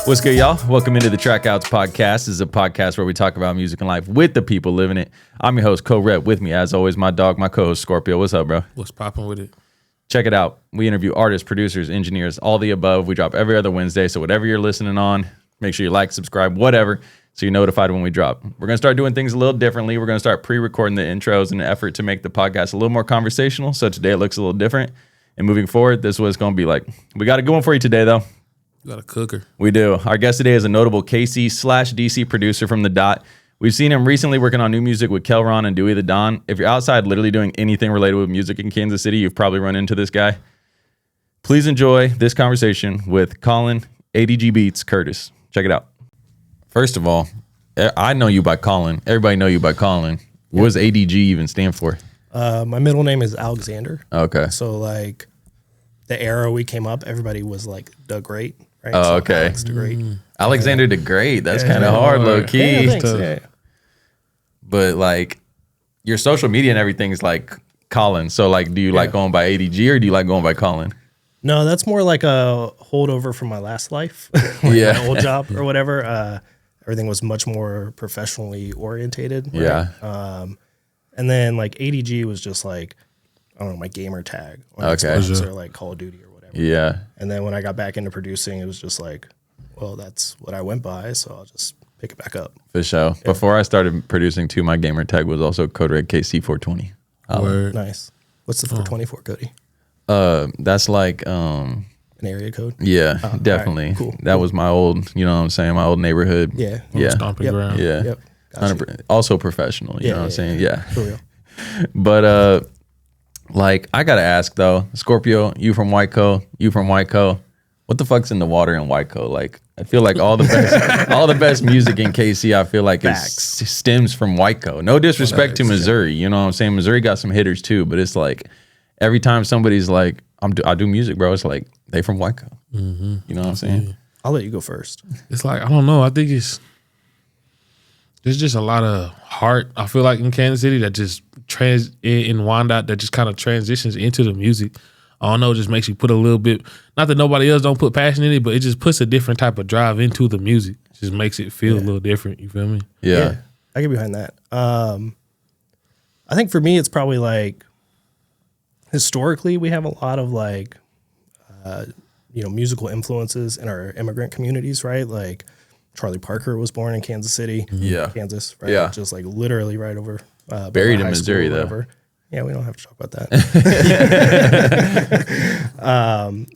What's good, y'all? Welcome into the TraKCouts podcast. This is a podcast where we talk about music and life with the people living it. I'm your host, Co-Rep. With me, as always, my dog, my co-host, Scorpio. What's up, bro? What's popping with it? Check it out. We interview artists, producers, engineers, all the above. We drop every other Wednesday, so whatever you're listening on, make sure you like, subscribe, whatever, so you're notified when we drop. We're going to start doing things a little differently. We're going to start pre-recording the intros in an effort to make the podcast a little more conversational, so today it looks a little different. And moving forward, this is what it's going to be like. We got a good one for you today, though. You got a cooker. We do. Our guest today is a notable KC/DC producer from the Dot. We've seen him recently working on new music with Kelron and Dewey the Don. If you're outside literally doing anything related with music in Kansas City, you've probably run into this guy. Please enjoy this conversation with Colin ADG Curtis. Check it out. First of all, I know you by Colin. Everybody know you by Colin. What does ADG even stand for? My middle name is Alexander. Okay. So like the era we came up, everybody was like the Great, right? Oh, so okay. Alex the Great. Alexander the Great. That's kind of hard, low key. Yeah, thanks. Yeah. But like your social media and everything is like Colin. So like, do you like going by ADG or do you like going by Colin? No, that's more like a holdover from my last life, like my old job or whatever. Everything was much more professionally orientated. Right? Yeah. And then like ADG was just like, I don't know, my gamer tag on Okay. Xbox or like Call of Duty or whatever. Yeah. And then when I got back into producing, it was just like, well, that's what I went by, so I'll just pick it back up. For sure. Yeah. Before I started producing too, my gamer tag was also Code Red KC420. Word. Nice. What's the 424, Cody? That's like An area code? Yeah, definitely. Right, cool. That was my old, you know what I'm saying, my old neighborhood. Yeah. Yeah. Stomping ground. Yeah. Yep. Gotcha. Also professional, you know what I'm saying? Yeah. For real. But like I gotta ask though, Scorpio, you from WyCo. What the fuck's in the water in WyCo? Like I feel like all the best music in KC, I feel like it stems from WyCo. No disrespect to Missouri, you know what I'm saying? Missouri got some hitters too, but it's like every time somebody's like, I do music, bro, it's like they from WyCo. Mm-hmm. You know what I'm saying? I'll let you go first. It's like, I don't know. I think there's just a lot of heart, I feel like, in Kansas City that just in Wyandotte that just kind of transitions into the music. I don't know, it just makes you put a little bit, not that nobody else don't put passion in it, but it just puts a different type of drive into the music. It just makes it feel a little different. You feel me? Yeah. I get behind that. I think for me, it's probably like historically we have a lot of like, musical influences in our immigrant communities, right? Like Charlie Parker was born in Kansas City, Kansas, right? Yeah. Just like literally right over. Buried in Missouri, though. Yeah, we don't have to talk about that.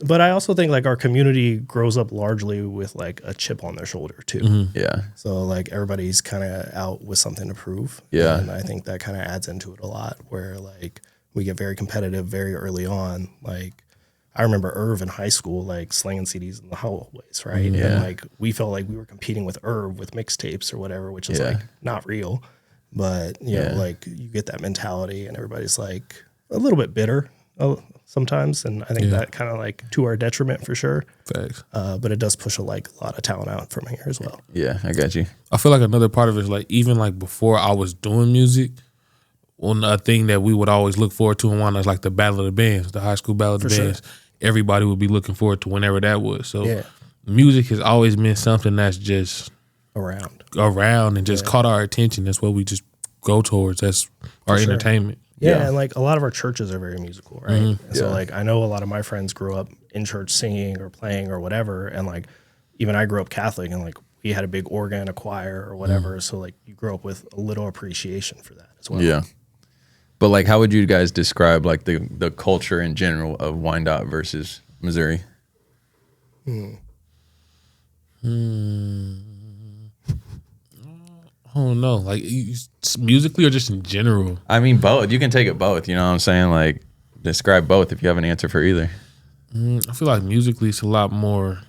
But I also think like our community grows up largely with like a chip on their shoulder too. Mm-hmm. Yeah. So like everybody's kind of out with something to prove. Yeah. And I think that kind of adds into it a lot where like we get very competitive very early on. Like I remember Irv in high school, like slinging CDs in the hallways, right? Yeah. And like we felt like we were competing with Irv with mixtapes or whatever, which is like not real. But, you know, like you get that mentality and everybody's like a little bit bitter sometimes. And I think that kind of like to our detriment for sure. Facts. But it does push a lot of talent out from here as well. Yeah, I got you. I feel like another part of it is like, even like before I was doing music, one thing that we would always look forward to in one is like the Battle of the Bands, the high school Battle of the Bands. Everybody would be looking forward to whenever that was. So music has always been something that's just around and just caught our attention. That's what we just go towards. That's our entertainment. Yeah, and like a lot of our churches are very musical, right? And so like I know a lot of my friends grew up in church singing or playing or whatever, and like even I grew up Catholic and like we had a big organ, a choir or whatever. So like you grow up with a little appreciation for that as well. Yeah. But like how would you guys describe like the culture in general of Wyandotte versus Missouri? I don't know, like musically or just in general? I mean, both. You can take it both. You know what I'm saying? Like, describe both if you have an answer for either. I feel like musically it's a lot more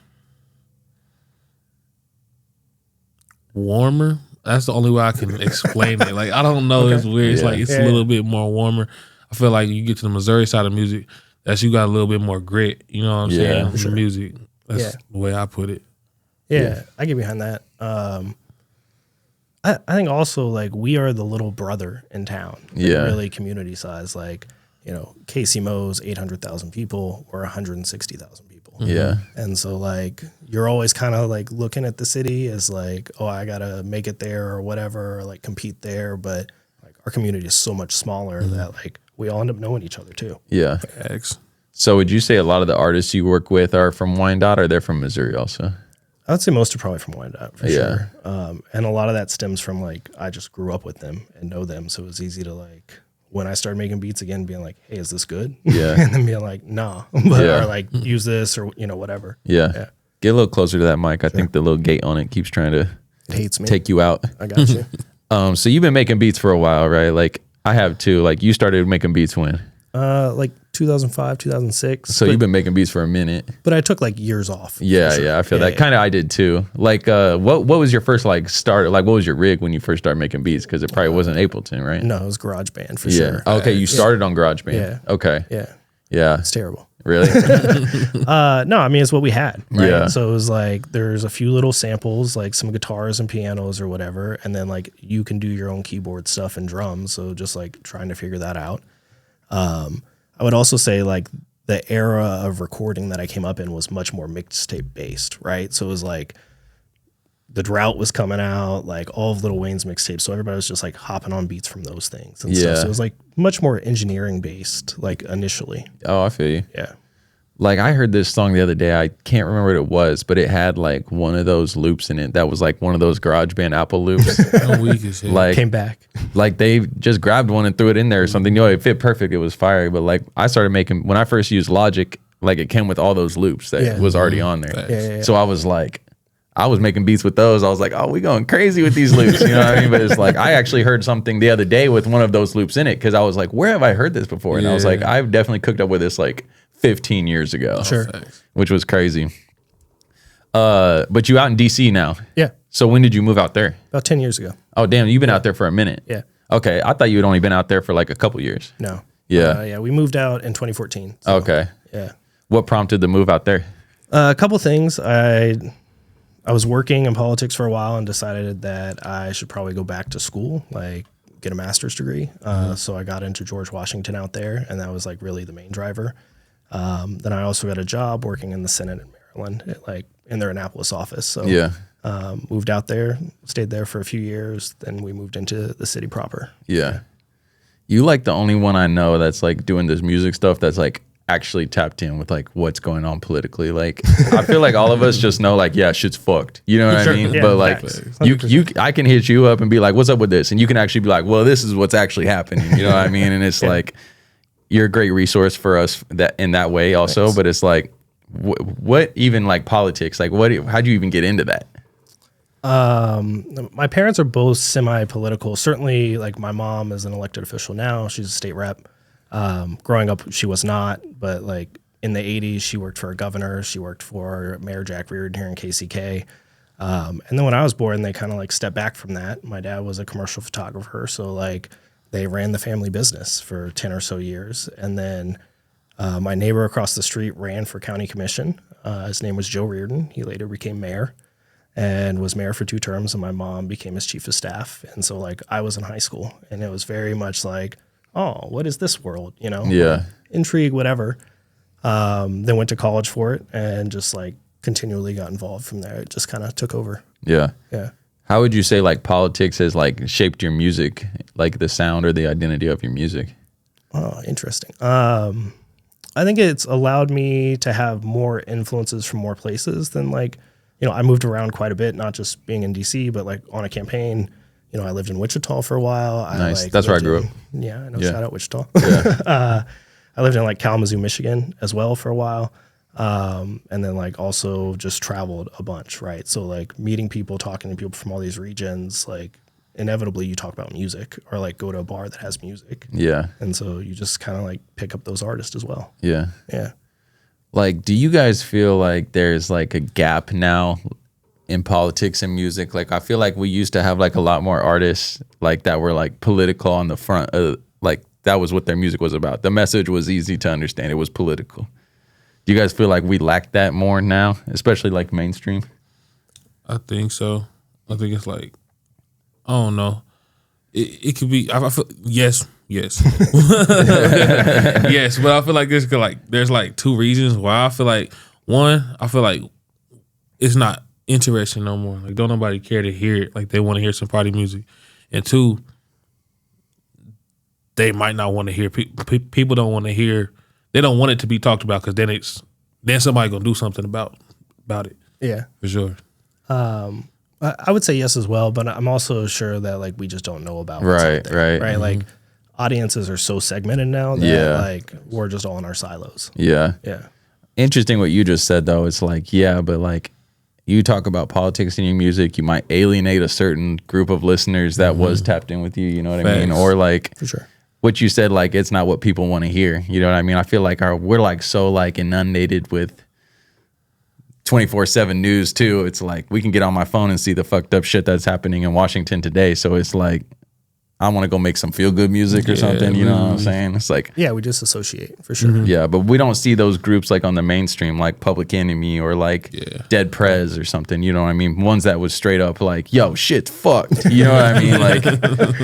warmer. That's the only way I can explain it. Like, I don't know. It's weird. It's like it's a little bit more warmer. I feel like you get to the Missouri side of music, that's you got a little bit more grit. You know what I'm saying? The music. That's the way I put it. Yeah, I get behind that. I think also like we are the little brother in town. Yeah. Really community size. Like, you know, KC Mo's 800,000 people or 160,000 people. Yeah. And so like you're always kind of like looking at the city as like, oh, I gotta make it there or whatever, or like compete there. But like our community is so much smaller that like we all end up knowing each other too. Yeah. X. So would you say a lot of the artists you work with are from Wyandotte, or they're from Missouri also? I would say most are probably from Wyandotte for Yeah. sure. And a lot of that stems from like I just grew up with them and know them, so it was easy to like when I started making beats again, being like, hey, is this good? Yeah. And then being like, nah, but Yeah. or like use this or whatever. Yeah. Yeah. Get a little closer to that mic. I think the little gate on it keeps trying to It hates me. take you out. I got you. So you've been making beats for a while, right? Like I have too. Like you started making beats when? Like 2005, 2006. So you've been making beats for a minute. But I took like years off. for Yeah, sure. yeah. I feel that. Kind of I did too. Like what was your first like start? Like what was your rig when you first started making beats? Because it probably wasn't Ableton, right? No, it was GarageBand for Yeah. sure. Okay, you started on GarageBand. Yeah. Okay. Yeah. Yeah. It's terrible. Really? No, I mean, it's what we had. Right? Yeah. So it was like, there's a few little samples, like some guitars and pianos or whatever. And then like you can do your own keyboard stuff and drums. So just like trying to figure that out. I would also say like the era of recording that I came up in was much more mixtape based, right? So it was like the Drought was coming out, like all of Lil Wayne's mixtapes. So everybody was just like hopping on beats from those things and stuff. Yeah. So it was like much more engineering based, like initially. Oh, I feel you. Yeah. Like I heard this song the other day. I can't remember what it was, but it had like one of those loops in it that was like one of those GarageBand Apple loops. I'm weak as hell. like Came back. like they just grabbed one and threw it in there or something. You know, it fit perfect. It was fire. But like I started making when I first used Logic, like it came with all those loops that Yeah. was already on there. Yeah. So I was like, I was making beats with those. I was like, oh, we going crazy with these loops. You know what I mean? But it's like I actually heard something the other day with one of those loops in it because I was like, where have I heard this before? And I was like, I've definitely cooked up with this like 15 years ago. Sure. Which was crazy. But you out in DC now. Yeah. So when did you move out there? About 10 years ago. Oh, damn, you've been out there for a minute. Yeah. Okay, I thought you had only been out there for like a couple years. No. Yeah. Yeah. We moved out in 2014. So, Okay. Yeah. What prompted the move out there? A couple things. I was working in politics for a while and decided that I should probably go back to school, like get a master's degree. So I got into George Washington out there, and that was like really the main driver. Then I also got a job working in the Senate in Maryland, like in their Annapolis office. So Yeah. moved out there, stayed there for a few years. Then we moved into the city proper. Yeah. You like the only one I know that's like doing this music stuff that's like actually tapped in with like what's going on politically. Like I feel like all of us just know like, yeah, shit's fucked. You know what Sure. I mean? Yeah, but like facts. I can hit you up and be like, what's up with this? And you can actually be like, well, this is what's actually happening. You know what I mean? And it's like, you're a great resource for us that in that way also. Thanks. But it's like, what even like politics? Like how'd you even get into that? My parents are both semi-political. Certainly, like my mom is an elected official now. She's a state rep. Growing up, she was not, but like in the 80s, she worked for a governor. She worked for Mayor Jack Reardon here in KCK. And then when I was born, they kind of like stepped back from that. My dad was a commercial photographer, so like they ran the family business for 10 or so years. And then my neighbor across the street ran for county commission. His name was Joe Reardon. He later became mayor and was mayor for 2 terms, and my mom became his chief of staff. And so like I was in high school, and it was very much like, oh, what is this world? You know? Yeah. Intrigue, whatever. Then went to college for it and just like continually got involved from there. It just kind of took over. Yeah. Yeah. How would you say like politics has like shaped your music, like the sound or the identity of your music? Oh, interesting. I think it's allowed me to have more influences from more places than like, you know, I moved around quite a bit, not just being in DC, but like on a campaign. You know, I lived in Wichita for a while. Nice. That's where I grew up. Yeah, I know. Yeah. Shout out Wichita. Yeah. I lived in like Kalamazoo, Michigan as well for a while. And then like also just traveled a bunch, right? So like meeting people, talking to people from all these regions, like inevitably you talk about music or like go to a bar that has music. Yeah. And so you just kind of like pick up those artists as well. Yeah. Yeah. Like, do you guys feel like there's like a gap now in politics and music? Like, I feel like we used to have like a lot more artists like that were like political on the front. Like that was what their music was about. The message was easy to understand. It was political. Do you guys feel like we lack that more now, especially like mainstream? I think so. I think it's like, I don't know. It could be. I feel, yes, yes, yes. But I feel like there's like 2 reasons why. I feel like one, I feel like it's not interesting no more. Like, don't nobody care to hear it. Like, they want to hear some party music. And two, they might not want to hear people don't want to hear. They don't want it to be talked about because then somebody gonna do something about it. Yeah, for sure. I would say yes as well, but I'm also sure that like we just don't know about what's Right, out there, right. Mm-hmm. Like audiences are so segmented now that like we're just all in our silos. Yeah. Interesting what you just said though. It's like, yeah, but like you talk about politics in your music, you might alienate a certain group of listeners that was tapped in with you. You know what I mean? Or like, for sure. What you said, like it's not what people want to hear. You know what I mean? I feel like we're like so like inundated with 24/7 news too. It's like we can get on my phone and see the fucked up shit that's happening in Washington today. So it's like I want to go make some feel good music or something. You know what I'm saying? It's like we disassociate for sure. Yeah, but we don't see those groups like on the mainstream, like Public Enemy or like Dead Prez or something. You know what I mean? Ones that was straight up like, yo, shit's fucked. You know what I mean? Like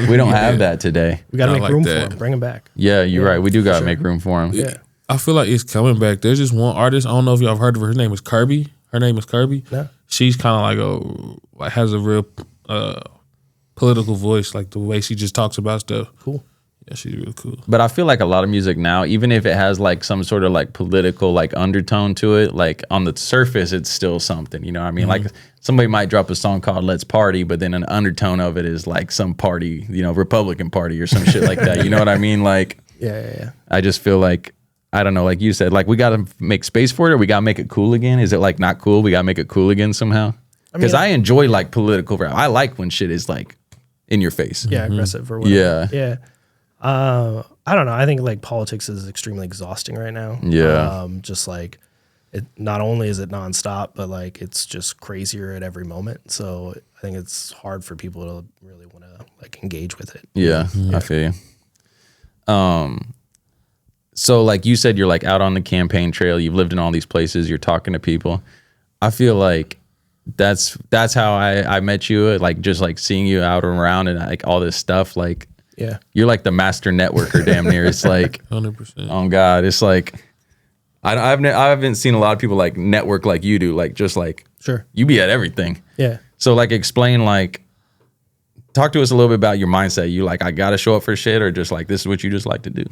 we don't have that today. We got to make room for them. Bring them back. Yeah, you're right. We do got to make room for them. Yeah. I feel like it's coming back. There's just one artist. I don't know if y'all have heard of her. Her name is Kirby. Yeah. She's kind of like has a real political voice, like the way she just talks about stuff. Cool. Yeah, she's really cool. But I feel like a lot of music now, even if it has like some sort of like political like undertone to it, like on the surface, it's still something. You know what I mean? Like somebody might drop a song called Let's Party, but then an undertone of it is like some party, you know, Republican Party or some shit like that. You know what I mean? Like, Yeah. I just feel like, I don't know, like you said, like we got to make space for it or we got to make it cool again. Is it like not cool? We got to make it cool again somehow? Because I enjoy like political rap. I like when shit is like in your face. Yeah, aggressive or whatever. Yeah. I don't know. I think like politics is extremely exhausting right now. Yeah. Just like it, not only is it nonstop, but like it's just crazier at every moment. So I think it's hard for people to really want to like engage with it. Yeah, I feel you. So like you said, you're like out on the campaign trail. You've lived in all these places. You're talking to people. I feel like that's how I met you. Like just like seeing you out and around and like all this stuff. Like you're like the master networker, damn near. It's like 100%. Oh God, it's like I haven't seen a lot of people like network like you do. Like just like you be at everything. Yeah. So like explain like. Talk to us a little bit about your mindset. You like I gotta show up for shit, or just like this is what you just like to do.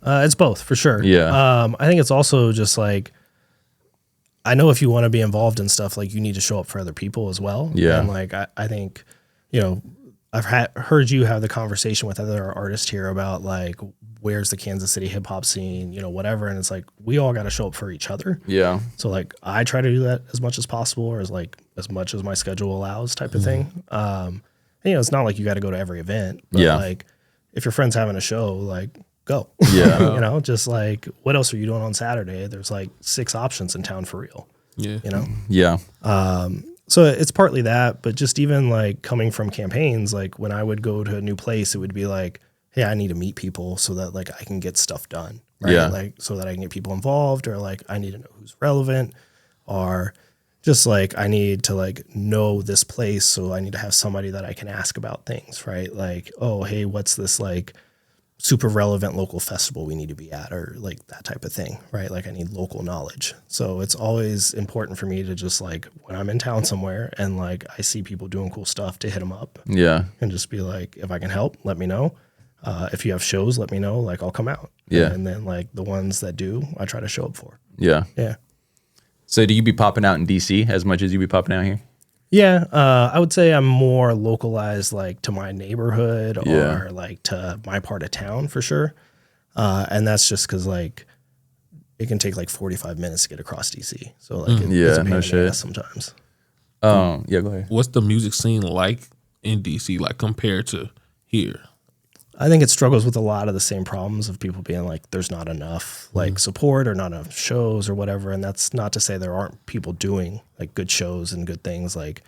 It's both for sure. Yeah. I think it's also just like, I know if you want to be involved in stuff, like you need to show up for other people as well. Yeah. And like, I think, you know, I've heard you have the conversation with other artists here about like, where's the Kansas City hip hop scene, you know, whatever. And it's like, we all got to show up for each other. Yeah. So like, I try to do that as much as possible, or as like, as much as my schedule allows type of thing. And, you know, it's not like you got to go to every event, but like if your friend's having a show, like, go. Yeah. You know, just like, what else are you doing on Saturday? There's like 6 options in town for real. Yeah. You know? Yeah. So it's partly that, but just even like coming from campaigns, like when I would go to a new place, it would be like, hey, I need to meet people so that like I can get stuff done. Right. Yeah. Like so that I can get people involved, or like I need to know who's relevant, or just like I need to like know this place. So I need to have somebody that I can ask about things. Right. Like, oh, hey, what's this like super relevant local festival we need to be at, or like that type of thing, right? Like I need local knowledge. So it's always important for me to just like, when I'm in town somewhere and like I see people doing cool stuff, to hit them up. Yeah. And just be like, if I can help, let me know. If you have shows, let me know, like I'll come out. Yeah. And then like the ones that do, I try to show up for. Yeah. Yeah. So do you be popping out in DC as much as you be popping out here? Yeah, I would say I'm more localized, like to my neighborhood or like to my part of town for sure. And that's just because like it can take like 45 minutes to get across DC. So like it's a pain in the ass sometimes. Yeah, go ahead. What's the music scene like in DC, like compared to here? I think it struggles with a lot of the same problems of people being like, there's not enough like support or not enough shows or whatever. And that's not to say there aren't people doing like good shows and good things. Like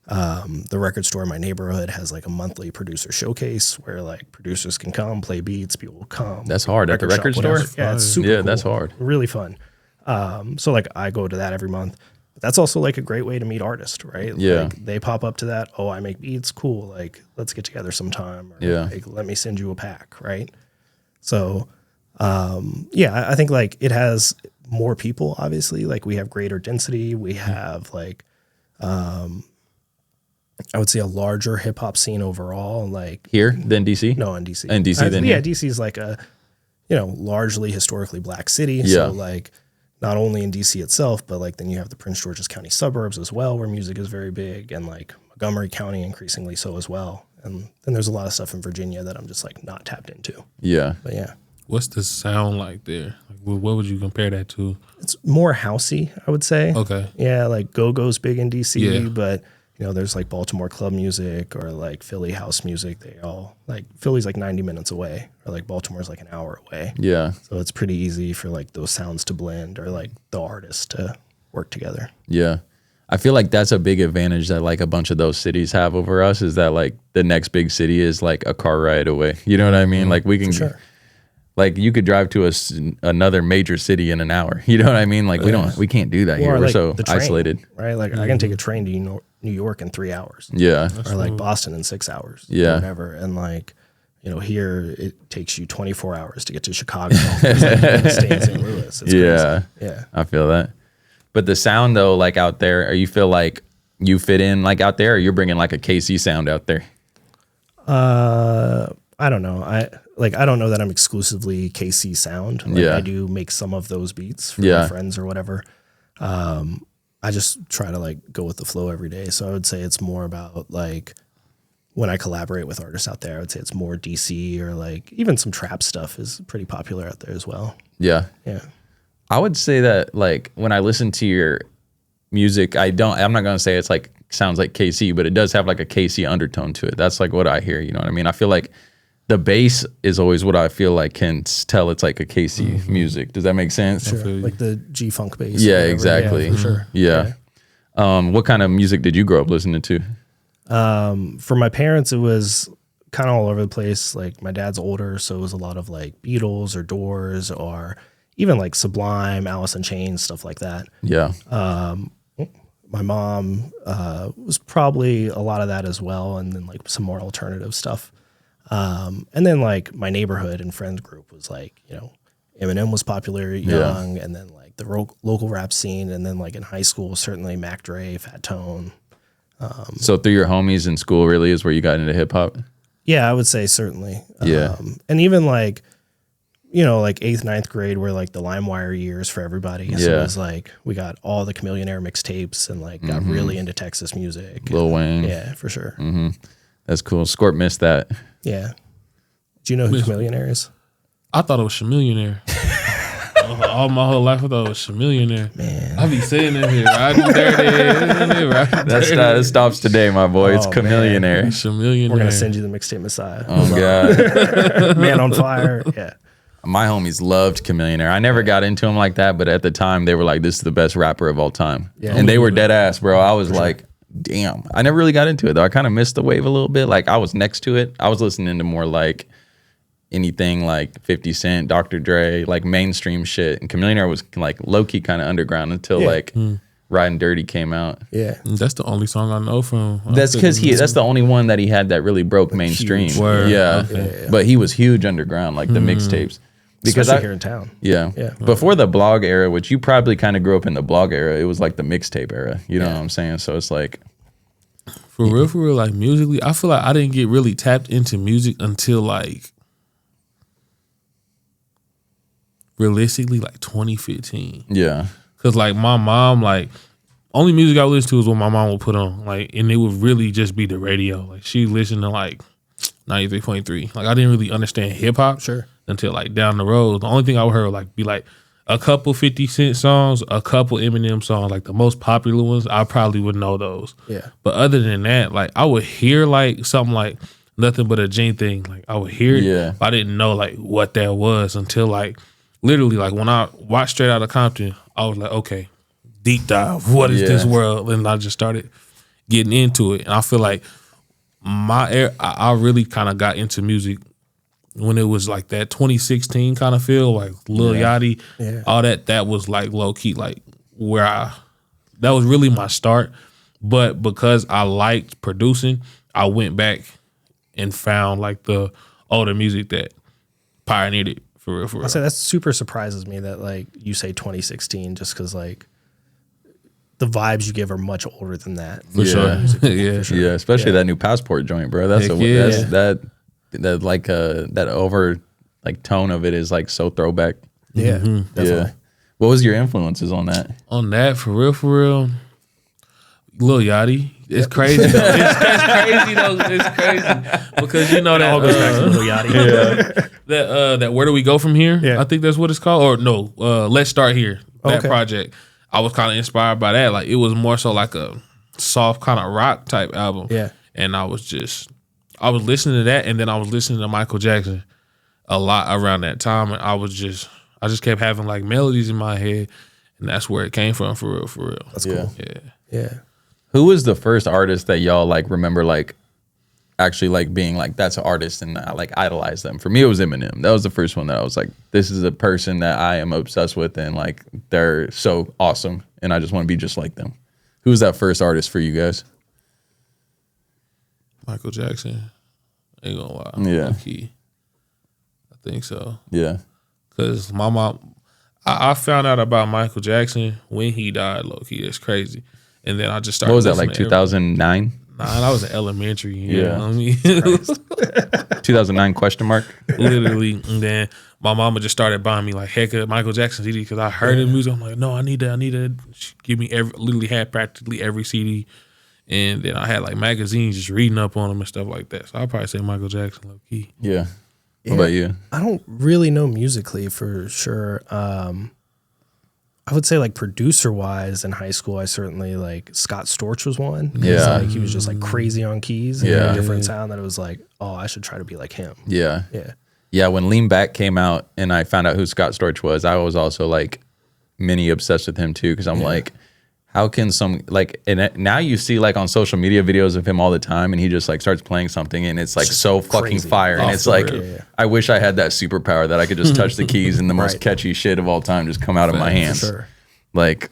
the record store in my neighborhood has like a monthly producer showcase where like producers can come play beats, people will come. That's hard at the record shop, store? whatever. Yeah, it's super cool. That's hard. Really fun. So like I go to that every month. But that's also like a great way to meet artists, right? Yeah. Like they pop up to that. Oh, I make beats. Cool. Like let's get together sometime. Or like, let me send you a pack. Right. So Yeah, I think like it has more people, obviously. Like we have greater density. We have like, I would say a larger hip hop scene overall. Like Here than DC? no, in DC. In DC then yeah, here. DC is like a, largely historically black city. Yeah. So like not only in DC itself, but like then you have the Prince George's County suburbs as well, where music is very big, and like Montgomery County increasingly so as well. And then there's a lot of stuff in Virginia that I'm just like not tapped into. Yeah. But yeah. What's the sound like there? Like, what would you compare that to? It's more housey, I would say. Okay. Yeah, like Go-Go's big in DC, Yeah. but there's like Baltimore club music or like Philly house music. They all like Philly's like 90 minutes away, or like Baltimore's like an hour away. Yeah. So it's pretty easy for like those sounds to blend, or like the artists to work together. Yeah. I feel like that's a big advantage that like a bunch of those cities have over us, is that like the next big city is like a car ride away. You know what I mean? Like we can, Sure. like you could drive to another major city in an hour. You know what I mean? Like we can't do that here. Or We're like so the train, isolated. right? Like I can take a train to New York in 3 hours, Yeah. or like Boston in 6 hours, Yeah. or whatever. And like, here it takes you 24 hours to get to Chicago. It's like stay in St. Louis. It's Yeah. crazy. Yeah. I feel that. But the sound though, like out there, or you feel like you fit in like out there, or you're bringing like a KC sound out there? I don't know. I don't know that I'm exclusively KC sound. Like Yeah. I do make some of those beats for Yeah. my friends or whatever. I just try to like go with the flow every day. So I would say it's more about like when I collaborate with artists out there, I would say it's more DC, or like even some trap stuff is pretty popular out there as well. Yeah. Yeah. I would say that like when I listen to your music, I'm not going to say it's like sounds like KC, but it does have like a KC undertone to it. That's like what I hear. You know what I mean? I feel like the bass is always what I feel like can tell it's like a KC music. Does that make sense? Sure. Like the G funk bass. Yeah, or whatever. exactly. Yeah, for sure. Yeah. What kind of music did you grow up listening to? For my parents, it was kind of all over the place. Like my dad's older, so it was a lot of like Beatles or Doors, or even like Sublime, Alice in Chains, stuff like that. Yeah. My mom was probably a lot of that as well, and then like some more alternative stuff. And then like my neighborhood and friends group was like, Eminem was popular young, and then like the local rap scene, and then like in high school, certainly Mac Dre, Fat Tone. So through your homies in school really is where you got into hip hop? Yeah, I would say certainly. Yeah. And even like, like 8th, 9th grade were like the LimeWire years for everybody. So Yeah. it was like we got all the Chameleon Air mixtapes, and like got really into Texas music. Lil Wayne. Yeah, for sure. That's cool. Scorp missed that. Yeah. Do you know who Chameleon Air is? I thought it was Chameleonaire. All my whole life I thought it was Chameleonaire. Man. I be saying that here. Right there. That stops today, my boy. It's Oh, Chameleon Air. Chameleonaire. We're gonna send you the mixtape Messiah. Oh God. Man on Fire. Yeah. My homies loved Chameleon Air. I never got into him like that, but at the time they were like, this is the best rapper of all time. Yeah. And they were dead ass, bro. I was like, damn. I never really got into it though. I kind of missed the wave a little bit. Like I was next to it. I was listening to more like anything like 50 Cent, Dr. Dre, like mainstream shit. And Chameleon Air was like low-key kind of underground until like Riding Dirty came out. Yeah. That's the only song I know from. That's because that's the only one that he had that really broke mainstream. huge. Word. Yeah. Yeah. But he was huge underground, like the mixtapes. Because Especially here in town. Yeah. Yeah. Before the blog era, which you probably kind of grew up in the blog era, it was like the mixtape era. You know what I'm saying? So it's like, For real, like musically, I feel like I didn't get really tapped into music until like realistically like 2015. yeah. Cause like my mom, like only music I would listen to was what my mom would put on, like, and it would really just be the radio. Like she listened to like 93.3. Like I didn't really understand hip hop until like down the road. The only thing I would hear would like be like a couple 50 Cent songs, a couple Eminem songs, like the most popular ones. I probably would know those. Yeah. But other than that, like I would hear like something like Nothing But a Gene Thing. Like I would hear it, Yeah. but I didn't know like what that was until like literally like when I watched Straight Outta Compton, I was like, okay, deep dive. What is this world? And I just started getting into it. And I feel like I really kind of got into music when it was like that 2016 kind of feel, like Lil Yachty, all that was like low key, like that was really my start. But because I liked producing, I went back and found like the older music that pioneered it For real, for real. I say that super surprises me that like you say 2016 just because like the vibes you give are much older than that. For sure. Yeah. Yeah, especially that new Passport joint, bro. That's that like that over like tone of it is like so throwback. Yeah, definitely. Yeah. What was your influences on that? On that, for real, Lil Yachty. It's crazy though. It's crazy though. It's crazy because you know that All goes back to Lil Yachty. that Where Do We Go From Here? Yeah. I think that's what it's called. Or no, Let's Start Here. That Okay. project. I was kind of inspired by that. Like it was more so like a soft kind of rock type album. Yeah. And I was listening to that, and then I was listening to Michael Jackson a lot around that time, and I just kept having like melodies in my head, and that's where it came from. For real. That's cool. Yeah. Who was the first artist that y'all like remember like actually like being like that's an artist and I like idolize them? For me, it was Eminem. That was the first one that I was like, this is a person that I am obsessed with and like they're so awesome and I just want to be just like them. Who was that first artist for you guys? Michael Jackson. Ain't gonna lie. Yeah. Low-key. I think so. Yeah. Because my mom, I found out about Michael Jackson when he died, low-key. That's crazy. And then I just started. What was that, like 2009? Nah, I was in elementary. You Yeah. know what I mean? 2009 question mark? Literally. And then my mama just started buying me like heck of Michael Jackson CD because I heard his music. I'm like, no, I need that. She give me literally had practically every CD. And then I had like magazines just reading up on them and stuff like that. So I'll probably say Michael Jackson, low key. Yeah. What about you? I don't really know musically for sure. I would say like producer wise in high school, I certainly like Scott Storch was one. Yeah. Like he was just like crazy on keys. And Yeah. a different sound that it was like, oh, I should try to be like him. Yeah. Yeah. Yeah, when Lean Back came out and I found out who Scott Storch was, I was also like mini obsessed with him too because I'm like, how can some like now you see like on social media videos of him all the time and he just like starts playing something and it's like so fucking crazy. fire and it's like I wish I had that superpower that I could just touch the keys and the most catchy shit of all time just come out of my hands. For sure. Like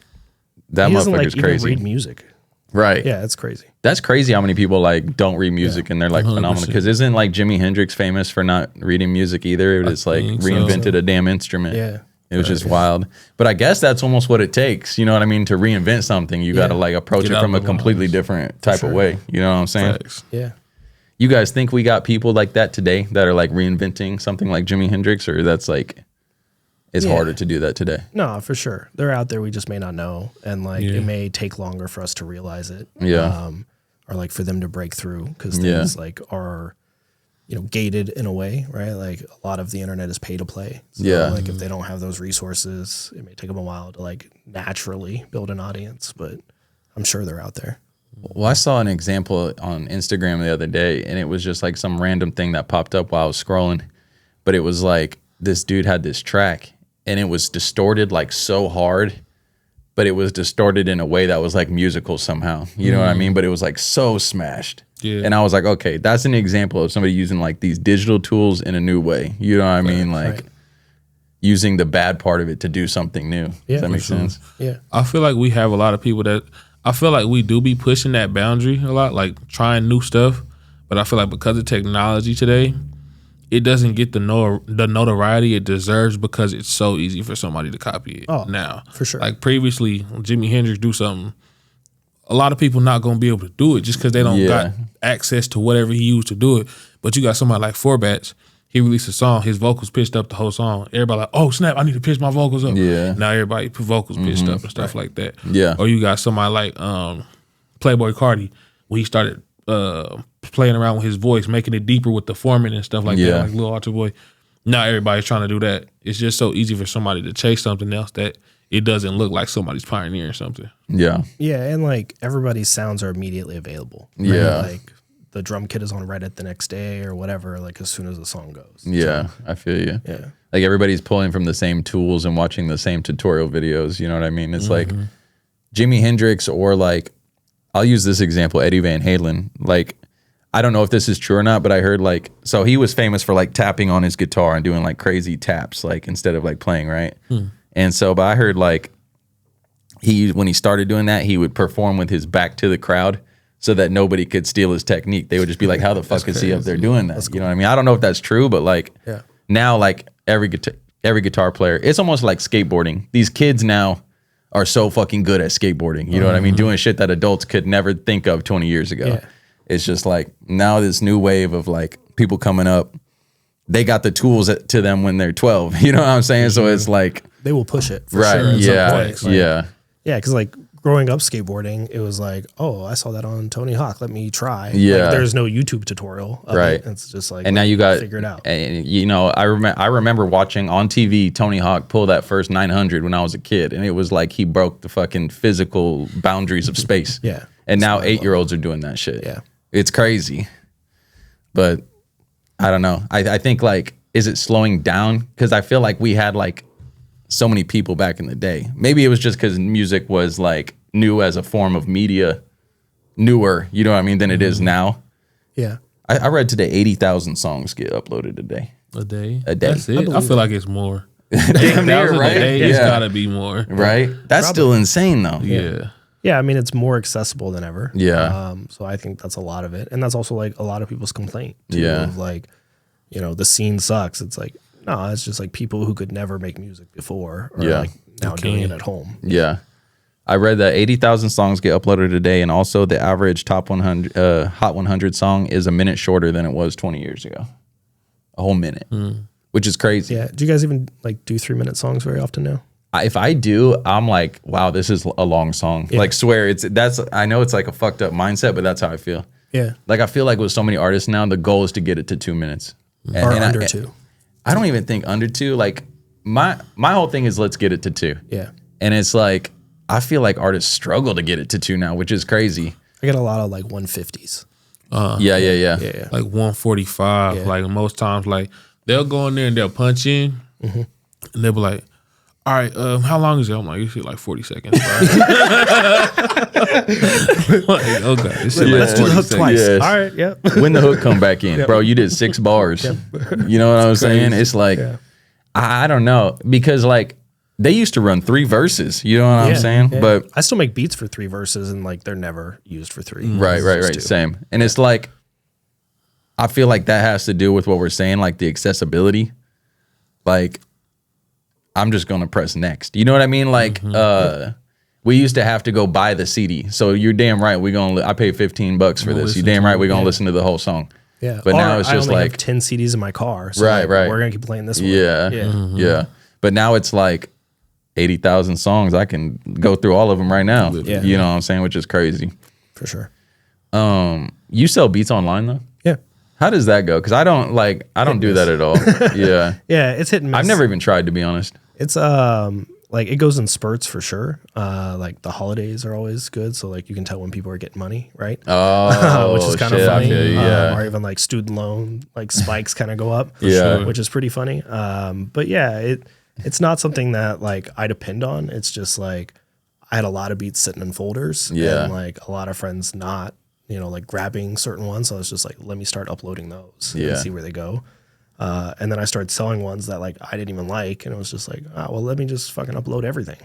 that He doesn't motherfucker's like even crazy. read music. Right. Yeah, it's crazy. That's crazy how many people like don't read music and they're like phenomenal. Because isn't like Jimi Hendrix famous for not reading music either? It was like think so. reinvented a damn instrument. Yeah. It was just wild. But I guess that's almost what it takes. You know what I mean? To reinvent something, you got to like approach Get it out from a of the completely lines. different type of way. You know what I'm saying? Facts. Yeah. You guys think we got people like that today that are like reinventing something like Jimi Hendrix, or that's like it's harder to do that today? No, for sure. They're out there. We just may not know. And like Yeah. it may take longer for us to realize it. Yeah. Or like for them to break through because things like are, gated in a way, right? Like a lot of the internet is pay to play. So like if they don't have those resources, it may take them a while to like naturally build an audience, but I'm sure they're out there. Well, I saw an example on Instagram the other day, and it was just like some random thing that popped up while I was scrolling. But it was like this dude had this track, and it was distorted like so hard, but it was distorted in a way that was like musical somehow. You know what I mean? But it was like so smashed. Yeah. And I was like, okay, that's an example of somebody using like these digital tools in a new way. You know what I mean? Like using the bad part of it to do something new. Yeah, Does that make for sure. sense? Yeah. I feel like we have a lot of people that I feel like we do be pushing that boundary a lot, like trying new stuff. But I feel like because of technology today, it doesn't get the notoriety it deserves because it's so easy for somebody to copy it now. for sure. Like previously, when Jimi Hendrix do something, a lot of people not gonna be able to do it just because they don't got access to whatever he used to do it. But you got somebody like Forbats. He released a song, his vocals pitched up the whole song. Everybody like, oh snap, I need to pitch my vocals up. Yeah. Now everybody put vocals pitched up and stuff like that. Yeah. Or you got somebody like Playboy Cardi, when he started playing around with his voice, making it deeper with the forming and stuff like that, like Lil Alter Boy. Now everybody's trying to do that. It's just so easy for somebody to chase something else that it doesn't look like somebody's pioneering something. Yeah. Yeah. And like everybody's sounds are immediately available. Right? Yeah. Like the drum kit is on Reddit the next day or whatever, like as soon as the song goes. Yeah. I feel you. Yeah. Like everybody's pulling from the same tools and watching the same tutorial videos. You know what I mean? It's like Jimi Hendrix, or like, I'll use this example, Eddie Van Halen. Like, I don't know if this is true or not, but I heard like, so he was famous for like tapping on his guitar and doing like crazy taps, like instead of like playing, right? And so, but I heard like when he started doing that, he would perform with his back to the crowd so that nobody could steal his technique. They would just be like, how the fuck is he up there doing that? You know what I mean? I don't know if that's true, but like now, like every every guitar player. It's almost like skateboarding. These kids now are so fucking good at skateboarding. You know what I mean? Doing shit that adults could never think of 20 years ago. Yeah. It's just like now this new wave of like people coming up, they got the tools to them when they're 12. You know what I'm saying? So it's like, They will push it for right. sure. At Yeah. some point. Like, Yeah. Yeah, because like growing up skateboarding, it was like, oh, I saw that on Tony Hawk. Let me try. Yeah. Like, there's no YouTube tutorial. Of Right. It. It's just like, And now you got figure it out. And you know, I remember watching on TV Tony Hawk pull that first 900 when I was a kid, and it was like he broke the fucking physical boundaries of space. Yeah. And now 8-year-olds are doing that shit. Yeah. It's crazy. But I don't know. I think like, is it slowing down? Because I feel like we had like so many people back in the day. Maybe it was just because music was like new as a form of media, newer, you know what I mean, than it is now. Yeah. I read today 80,000 songs get uploaded a day. A day. A day. That's it. I feel like it's more. Damn near, 8,000 right? a day, it's Yeah. gotta be more. Right? That's still insane though. Yeah. Yeah, I mean, it's more accessible than ever. Yeah. So I think that's a lot of it. And that's also like a lot of people's complaint too, Yeah. of like, you know, the scene sucks. It's like, no, it's just like people who could never make music before are Yeah. like now doing it at home. Yeah. I read that 80,000 songs get uploaded a day, and also the average top 100 Hot 100 song is a minute shorter than it was 20 years ago. A whole minute, which is crazy. Yeah. Do you guys even like do 3-minute songs very often now? If I do, I'm like, wow, this is a long song. Like, swear, I know it's like a fucked up mindset, but that's how I feel. Yeah. Like, I feel like with so many artists now, the goal is to get it to 2 minutes. Or under 2. I don't even think under 2. Like, my whole thing is let's get it to 2. Yeah. And it's like, I feel like artists struggle to get it to 2 now, which is crazy. I get a lot of like 150s. Yeah. Like 145. Yeah. Like most times, like they'll go in there and they'll punch in, and they'll be like, "All right, how long is it?" I'm like, "This shit like 40 seconds." Bro. Like, okay, this shit like Let's do the 40 hook seconds. twice. Yes. All right. Yep. When the hook come back in, bro, you did 6 bars. You know what I'm saying? It's like, I don't know, because like they used to run 3 verses. You know what I'm saying? Yeah. But I still make beats for 3 verses, and like they're never used for 3. right. It's just 2. Same. And it's like, I feel like that has to do with what we're saying, like the accessibility. Like, I'm just gonna press next. You know what I mean? Like, we used to have to go buy the CD. So you're damn right. I paid $15 for this. You're damn right. We're gonna listen to the whole song. Yeah. But Or now it's I just only like have 10 CDs in my car. So Right, like, right. We're gonna keep playing this one. Yeah. Yeah. But now it's like 80,000 songs. I can go through all of them right now. Yeah. You know what I'm saying? Which is crazy. For sure. You sell beats online though? Yeah. How does that go? Because I don't do that at all. Yeah. Yeah. It's hit and miss. I've never even tried, to be honest. It's like it goes in spurts for sure. Like the holidays are always good, so like you can tell when people are getting money, right? Oh, Which is kind of shit, I funny. feel you, yeah. Or even like student loan like spikes kind of go up. Yeah. Which is pretty funny. But yeah, it's not something that like I depend on. It's just like I had a lot of beats sitting in folders. Yeah. And like a lot of friends not, like grabbing certain ones. So I was just like, let me start uploading those Yeah. and see where they go. And then I started selling ones that like I didn't even like, and it was just like, well, let me just fucking upload everything.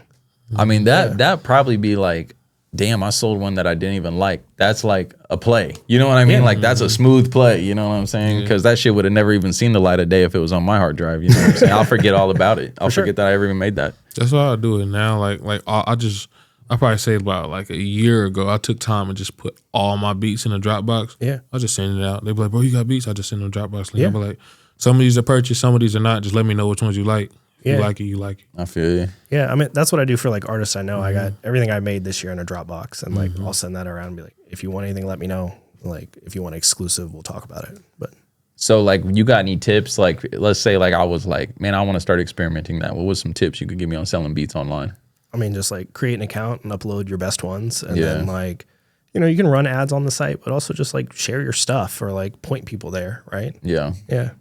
I mean, that probably be like, damn, I sold one that I didn't even like. That's like a play. You know what I mean? Yeah. Like that's a smooth play. You know what I'm saying? Because that shit would have never even seen the light of day if it was on my hard drive. You know what I'm saying? I'll forget all about it. I'll forget that I ever even made that. That's why I do it now. Like I probably say about like a year ago, I took time and just put all my beats in a Dropbox. Yeah. I just send it out. They be like, bro, you got beats? I just send them a Dropbox link. Yeah. I be like, some of these are purchased, some of these are not. Just let me know which ones you like. If Yeah. you like it, you like it. I feel you. Yeah, I mean that's what I do for like artists I know. I got everything I made this year in a Dropbox, and like I'll send that around and be like, if you want anything, let me know. Like if you want exclusive, we'll talk about it. But So like, you got any tips? Like, let's say like I was like, man, I want to start experimenting that. What was some tips you could give me on selling beats online? I mean, just like create an account and upload your best ones, and Yeah. then like, you can run ads on the site, but also just like share your stuff or like point people there, right? Yeah. Yeah.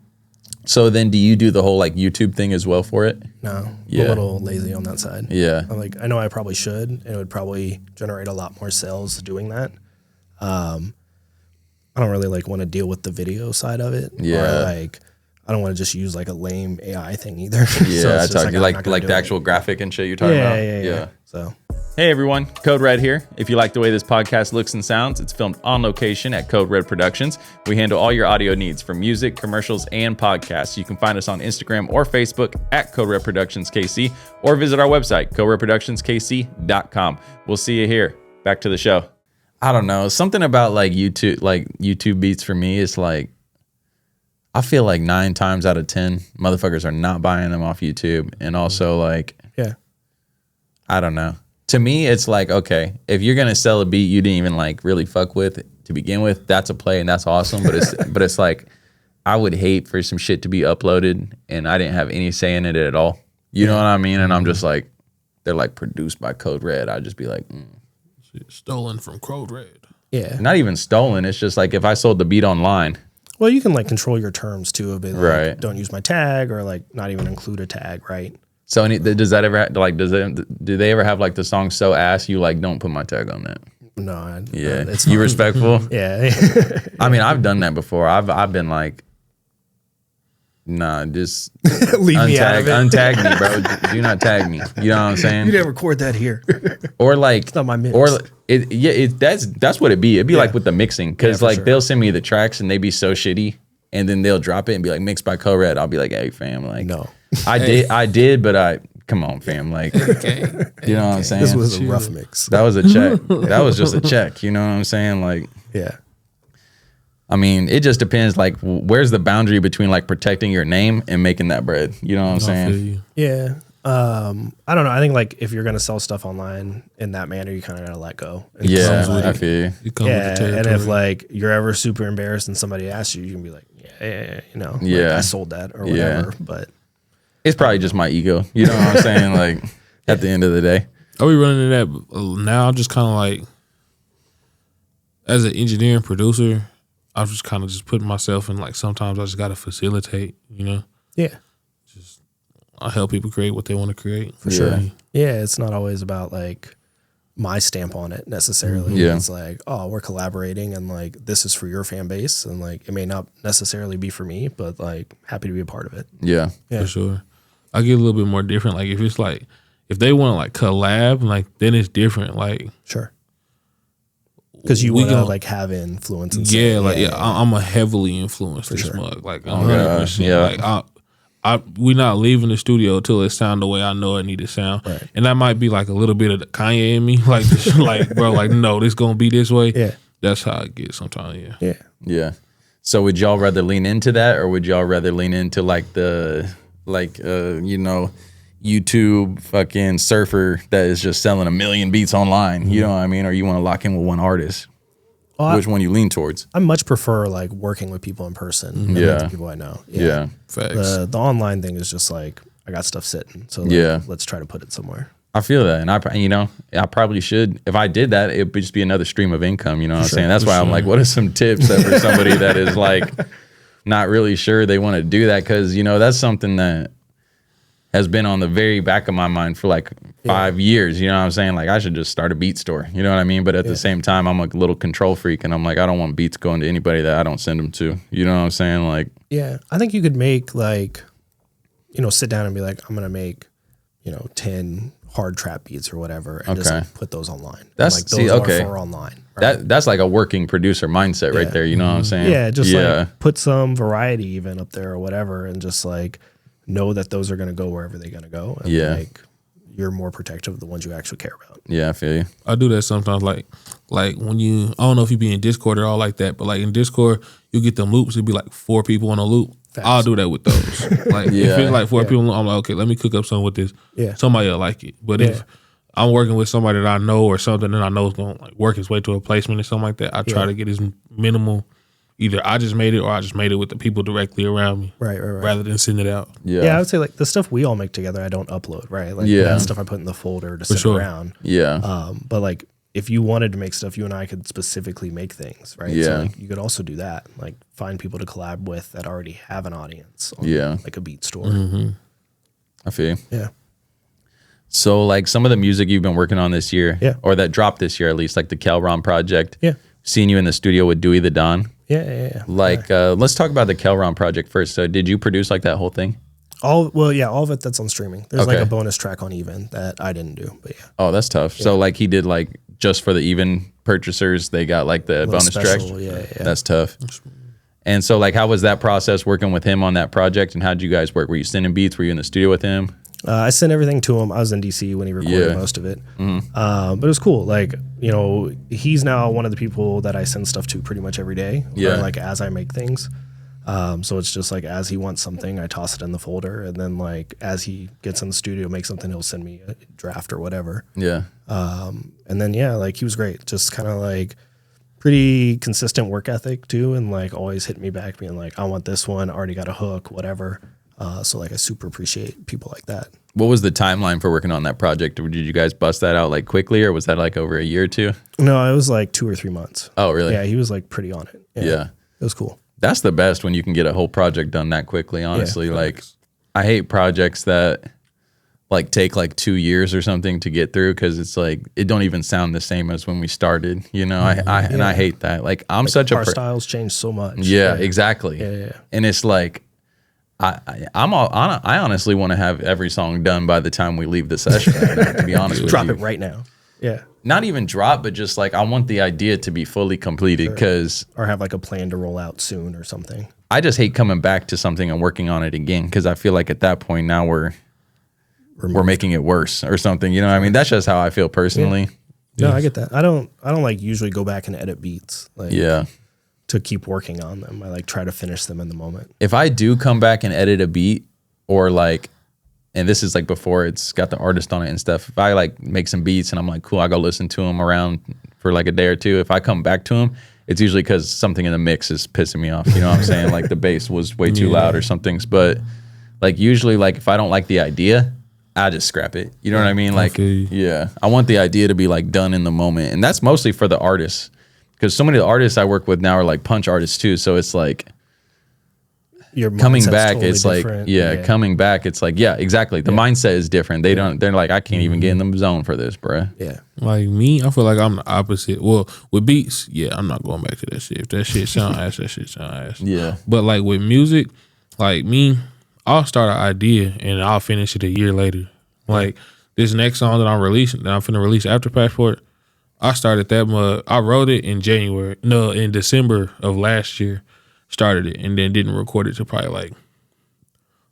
So then do you do the whole like YouTube thing as well for it? No, I'm Yeah. a little lazy on that side. Yeah. I know I probably should, and it would probably generate a lot more sales doing that. I don't really like want to deal with the video side of it. Yeah. Or like, I don't want to just use like a lame AI thing either. Yeah, it's just I talk I'm like not gonna like do the it. actual graphic and shit you're talking about. Yeah. So Hey Hey everyone, Code Red here. If you like the way this podcast looks and sounds, it's filmed on location at Code Red Productions. We handle all your audio needs for music, commercials, and podcasts. You can find us on Instagram or Facebook at Code Red Productions KC, or visit our website, coderedproductionskc.com. We'll see you here. Back to the show. I don't know. Something about like YouTube beats for me is like, I feel like 9 times out of 10 motherfuckers are not buying them off YouTube. And also like, Yeah. I don't know. To me, it's like, okay, if you're gonna sell a beat you didn't even like really fuck with to begin with, that's a play and that's awesome. But it's but it's like, I would hate for some shit to be uploaded and I didn't have any say in it at all. You know what I mean? And I'm just like, they're like produced by Code Red. I'd just be like, Stolen from Code Red. Yeah. not even stolen. It's just like if I sold the beat online. Well, you can like control your terms too, a bit. Like, Right. Don't use my tag, or like not even include a tag, right? So does that ever like do they ever have like the song So Ass you like don't put my tag on that? No. Yeah, It's you respectful. Yeah. I mean, I've done that before. I've been like, nah, just Leave me out of it. untag me, bro. Do not tag me. You know what I'm saying? You didn't record that here. Or like, not my mix. or that's what it'd be. It'd be like with the mixing, because for like sure. they'll send me the tracks and they be so shitty, and then they'll drop it and be like mixed by Code Red. I'll be like, hey fam, like No. I did, but come on fam, like you know what I'm saying? This was a rough mix. That was a check. That was just a check. You know what I'm saying? Like, Yeah. I mean, it just depends. Like, where's the boundary between like protecting your name and making that bread? You know what I'm I feel saying? you. Yeah. I don't know. I think like if you're gonna sell stuff online in that manner, you kind of gotta let go. And Yeah, some, like, I feel you. You come yeah, with the and territory. if like you're ever super embarrassed and somebody asks you, you can be like, yeah, you know, like, Yeah. I sold that or Yeah. whatever. But It's probably just my ego. You know what I'm saying? Like, at the end of the day. I be running into that now. I'm just kind of like, as an engineer and producer, I'm just kind of just putting myself in like, sometimes I just got to facilitate, you know? yeah, I help people create what they want to create. For sure. yeah, it's not always about like my stamp on it necessarily. Yeah. It's like, oh, we're collaborating and like this is for your fan base, and like it may not necessarily be for me, but like happy to be a part of it. Yeah. Yeah. For sure. I get a little bit more different. Like if it's like, if they want to like collab, like then it's different. Like, Sure. Because you we want to gon- like have influence. And yeah, say, like I'm a heavily influenced this sure. mug. Like God, 100%. yeah. Like we not leaving the studio till it sound the way I know it need to sound. Right. And that might be like a little bit of the Kanye in me. Like just like bro, like no, this gonna be this way. Yeah. That's how I get sometimes, yeah. Yeah. Yeah. So would y'all rather lean into that, or would y'all rather lean into like the you know, YouTube fucking surfer that is just selling 1 million beats online? You know what I mean? Or you want to lock in with one artist? Well, Which one you lean towards? I much prefer like working with people in person than Yeah. with the people I know. Yeah. Facts. The online thing is just like I got stuff sitting, so like, Yeah. let's try to put it somewhere. I feel that, and I probably should. If I did that, it would just be another stream of income. You know what I'm saying? That's why I'm like, what are some tips that for somebody that is like not really sure they want to do that? Because you know that's something that has been on the very back of my mind for like 5 years. You know what I'm saying? Like I should just start a beat store. You know what I mean? But at the same time, I'm a little control freak, and I'm like, I don't want beats going to anybody that I don't send them to. You know what I'm saying? Like, Yeah, I think you could make like, you know, sit down and be like, I'm gonna make, you know, 10 hard trap beats or whatever, and just Okay. like, put those online. And, That's- like those see, are okay. for online. Right? that's like a working producer mindset right Yeah. there. You know what I'm saying? Yeah, just like put some variety even up there or whatever, and just like know that those are gonna go wherever they're gonna go. And Yeah. like you're more protective of the ones you actually care about. Yeah, I feel you. I do that sometimes. Like when you, I don't know if you be in Discord or all like that, but like in Discord, you get them loops. It'd be like 4 people on a loop. Facts. I'll do that with those. Like if Yeah. it's like 4 people, I'm like, okay, let me cook up something with this. Yeah. Somebody will like it. But if Yeah. I'm working with somebody that I know or something that I know is going to like work its way to a placement or something like that, I try Yeah. to get as minimal. Either I just made it or I just made it with the people directly around me, Right. rather than send it out. Yeah, I would say like the stuff we all make together, I don't upload, right? Like Yeah. that stuff I put in the folder to sit sure. around. Yeah. But like if you wanted to make stuff, you and I could specifically make things, right? Yeah. So like, you could also do that, like find people to collab with that already have an audience. On, Yeah. like a beat store. I feel you. Yeah. So like some of the music you've been working on this year, Yeah. or that dropped this year at least, like the Kelron project. Yeah. Seeing you in the studio with Dewey the Don. Yeah. Like, let's talk about the Kelron project first. So did you produce like that whole thing? All of it that's on streaming. There's like a bonus track on Even that I didn't do, but yeah. Oh, that's tough. Yeah. So like he did like just for the Even purchasers, they got like the bonus track. Yeah. That's tough. And so like, how was that process working with him on that project? And how did you guys work? Were you sending beats? Were you in the studio with him? I sent everything to him. I was in DC when he recorded most of it. But it was cool. Like, you know, he's now one of the people that I send stuff to pretty much every day. Or like as I make things. So it's just like as he wants something, I toss it in the folder. And then like as he gets in the studio, make something, he'll send me a draft or whatever. Yeah. And then, like he was great. Just kind of like pretty consistent work ethic too. And like always hit me back being like, I want this one, already got a hook, whatever. So like I super appreciate people like that. What was the timeline for working on that project? Did you guys bust that out like quickly, or was that like over a year or two? No, it was like 2 or 3 months. Oh, really? Yeah, he was like pretty on it. Yeah. It was cool. That's the best when you can get a whole project done that quickly, honestly. Yeah, like I hate projects that like take like 2 years or something to get through, because it's like it don't even sound the same as when we started, you know. And I hate that. Like I'm like such our styles change so much. Yeah, exactly. Yeah. And it's like I honestly want to have every song done by the time we leave the session. To be honest with you, drop it right now. Yeah, not even drop, but just like I want the idea to be fully completed, because or have like a plan to roll out soon or something. I just hate coming back to something and working on it again, because I feel like at that point now we're making it worse or something. You know what I mean? That's just how I feel personally. Yeah. No, I get that. I don't like usually go back and edit beats. Like, to keep working on them. I like try to finish them in the moment. If I do come back and edit a beat, or like, and this is like before it's got the artist on it and stuff, if I like make some beats and I'm like, cool, I go listen to them around for like a day or two. If I come back to them, it's usually because something in the mix is pissing me off. You know what I'm saying? Like the bass was way too loud or something. But like usually like if I don't like the idea, I just scrap it. You know what I mean? Like, I want the idea to be like done in the moment. And that's mostly for the artists. Because so many of the artists I work with now are like punch artists too. So it's like coming back, totally it's like, coming back, it's like, exactly. The mindset is different. They're like, I can't even get in the zone for this, bruh. Yeah. Like me, I feel like I'm the opposite. Well, with beats, I'm not going back to that shit. If that shit sound ass, that shit sound ass. Yeah. But like with music, like me, I'll start an idea and I'll finish it a year later. Like this next song that I'm finna release after Passport, I started that I wrote it in in December of last year, started it, and then didn't record it till probably like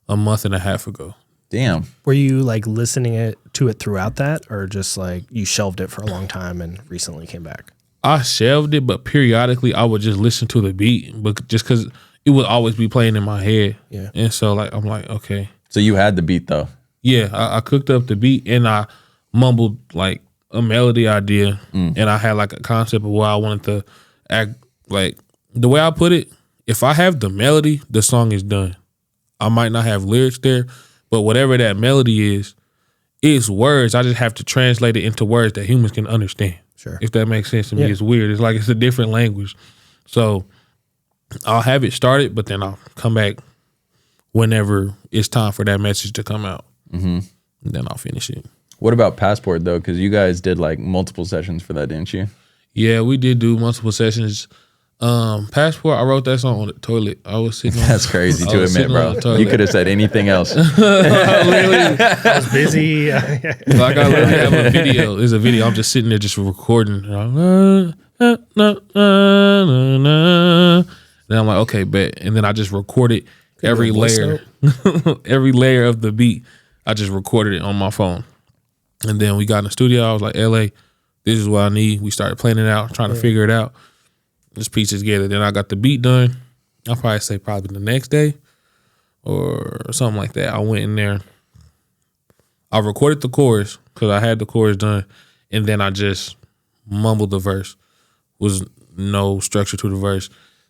a month and a half ago. Damn. Were you like listening to it throughout that, or just like you shelved it for a long time and recently came back? I shelved it, but periodically I would just listen to the beat, but just because it would always be playing in my head. Yeah. And so like I'm like, okay. So you had the beat though? Yeah, I cooked up the beat and I mumbled like a melody idea, and I had like a concept of what I wanted to act like. The way I put it, if I have the melody, the song is done. I might not have lyrics there, but whatever that melody is words. I just have to translate it into words that humans can understand. Sure. If that makes sense to me. It's weird. It's like it's a different language. So I'll have it started, but then I'll come back whenever it's time for that message to come out. And then I'll finish it. What about Passport though? Because you guys did like multiple sessions for that, didn't you? Yeah, we did do multiple sessions. Passport, I wrote that song on the toilet. I was sitting on That's crazy to admit, bro. You could have said anything else. I was busy. Like I literally have a video. There's a video. I'm just sitting there just recording. And then I'm like, okay, bet. And then I just recorded every layer. Every layer of the beat. I just recorded it on my phone. And then we got in the studio. I was like, LA, this is what I need. We started playing it out, trying to figure it out. Just piece it together. Then I got the beat done. I'll probably say probably the next day or something like that. I went in there. I recorded the chorus because I had the chorus done. And then I just mumbled the verse. Was no structure to the verse.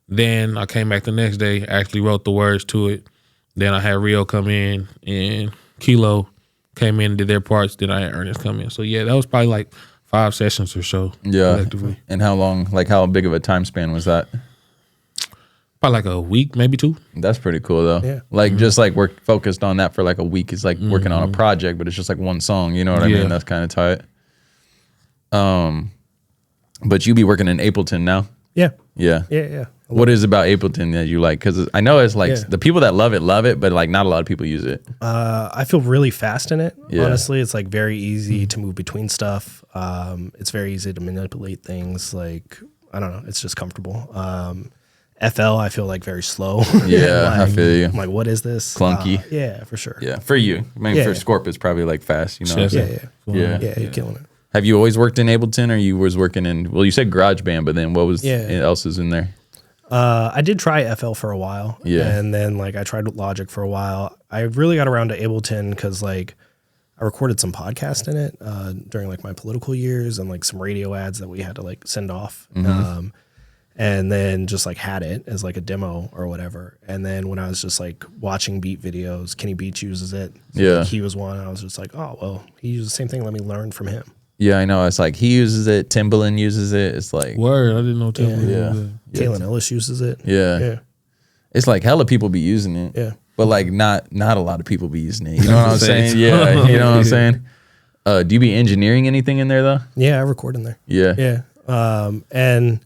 Then I came back the next day, actually wrote the words to it. Then I had Rio come in and Kilo came in and did their parts. Then I had Ernest come in. So yeah, that was probably like 5 sessions or so. Yeah. Collectively. And how long, like how big of a time span was that? Probably like a week, maybe 2. That's pretty cool though. Yeah. Like just like we're focused on that for like a week. It's like working on a project, but it's just like one song. You know what I mean? That's kind of tight. But you be working in Appleton now. Yeah. Yeah. Yeah. What is it about Ableton that you like? Because I know it's like the people that love it, but like not a lot of people use it. I feel really fast in it. Yeah. Honestly, it's like very easy to move between stuff. It's very easy to manipulate things. Like, I don't know, it's just comfortable. FL, I feel like very slow. Yeah, like, I feel you. I'm like, what is this? Clunky. Yeah, for sure. Yeah, for you. I mean, for Scorp, it's probably like fast. You know. What I'm saying? Yeah, you're killing it. Have you always worked in Ableton, or you was working in? Well, you said GarageBand, but then what was else is in there? I did try FL for a while. Yeah. And then like I tried Logic for a while. I really got around to Ableton because like I recorded some podcast in it during like my political years and like some radio ads that we had to like send off. And then just like had it as like a demo or whatever. And then when I was just like watching beat videos, Kenny Beats uses it. So like, he was one. I was just like, oh, well, he uses the same thing. Let me learn from him. Yeah, I know. It's like he uses it. Timbaland uses it. It's like word. I didn't know Timbaland used it. Kalen Ellis uses it. Yeah. It's like hella people be using it. Yeah. But like not a lot of people be using it. You know what I'm saying? Yeah. You know what I'm saying? Do you be engineering anything in there though? Yeah, I record in there. Yeah. Yeah. And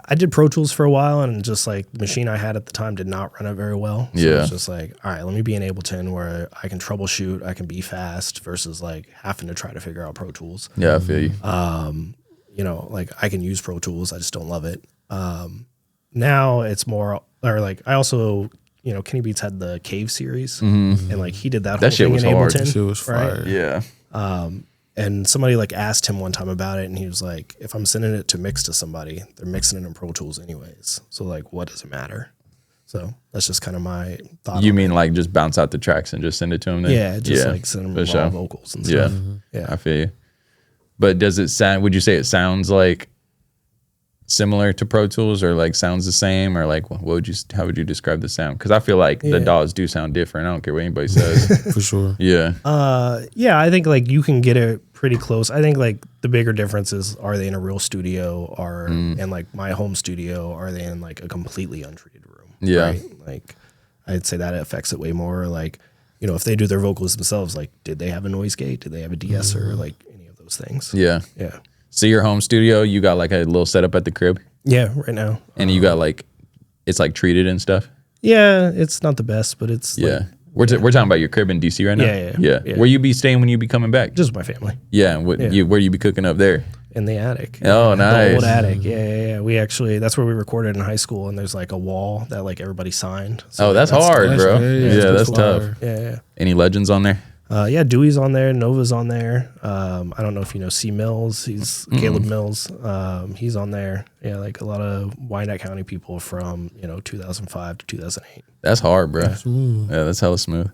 I did Pro Tools for a while, and just like the machine I had at the time did not run it very well. So it's just like, all right, let me be in Ableton where I can troubleshoot, I can be fast versus like having to try to figure out Pro Tools. Yeah, I feel you. You know, like I can use Pro Tools, I just don't love it. Now it's more, or like I also, you know, Kenny Beats had the Cave series, and like he did that whole shit thing was in hard. Ableton. That shit was fire. Yeah. And somebody like asked him one time about it, and he was like, if I'm sending it to mix to somebody, they're mixing it in Pro Tools anyways. So like, what does it matter? So that's just kind of my thought. You mean like just bounce out the tracks and just send it to them then? Yeah, just like send them raw vocals and stuff. Yeah, I feel you. But does it sound, would you say it sounds like similar to Pro Tools, or like sounds the same, or like how would you describe the sound? Because I feel like the DAWs do sound different. I don't care what anybody says. For sure. Yeah. Yeah, I think like you can get it pretty close. I think like the bigger differences, are they in a real studio, or in like my home studio, are they in like a completely untreated room? Yeah. Right? Like I'd say that affects it way more. Like, you know, if they do their vocals themselves, like did they have a noise gate? Did they have a de-esser? Like any of those things. Yeah. Yeah. So your home studio, you got like a little setup at the crib, Yeah, right now. and you got like, it's like treated and stuff. Yeah, it's not the best, but it's Yeah. like, We're talking about your crib in DC right now. Yeah. Where you be staying when you be coming back? just my family Yeah. Where you be cooking up there? in the attic. Oh, nice. The old attic. Yeah. We actually, that's where we recorded in high school, and there's like a wall that like everybody signed. So Oh, that's hard, bro. crazy. Yeah, that's Cool. tough. Yeah. Any legends on there? Yeah, Dewey's on there, Nova's on there. I don't know if you know C Mills. He's Caleb Mills. He's on there. Yeah, like a lot of Wyandotte County people from 2005 to 2008. That's hard, bro. Yeah, that's hella smooth.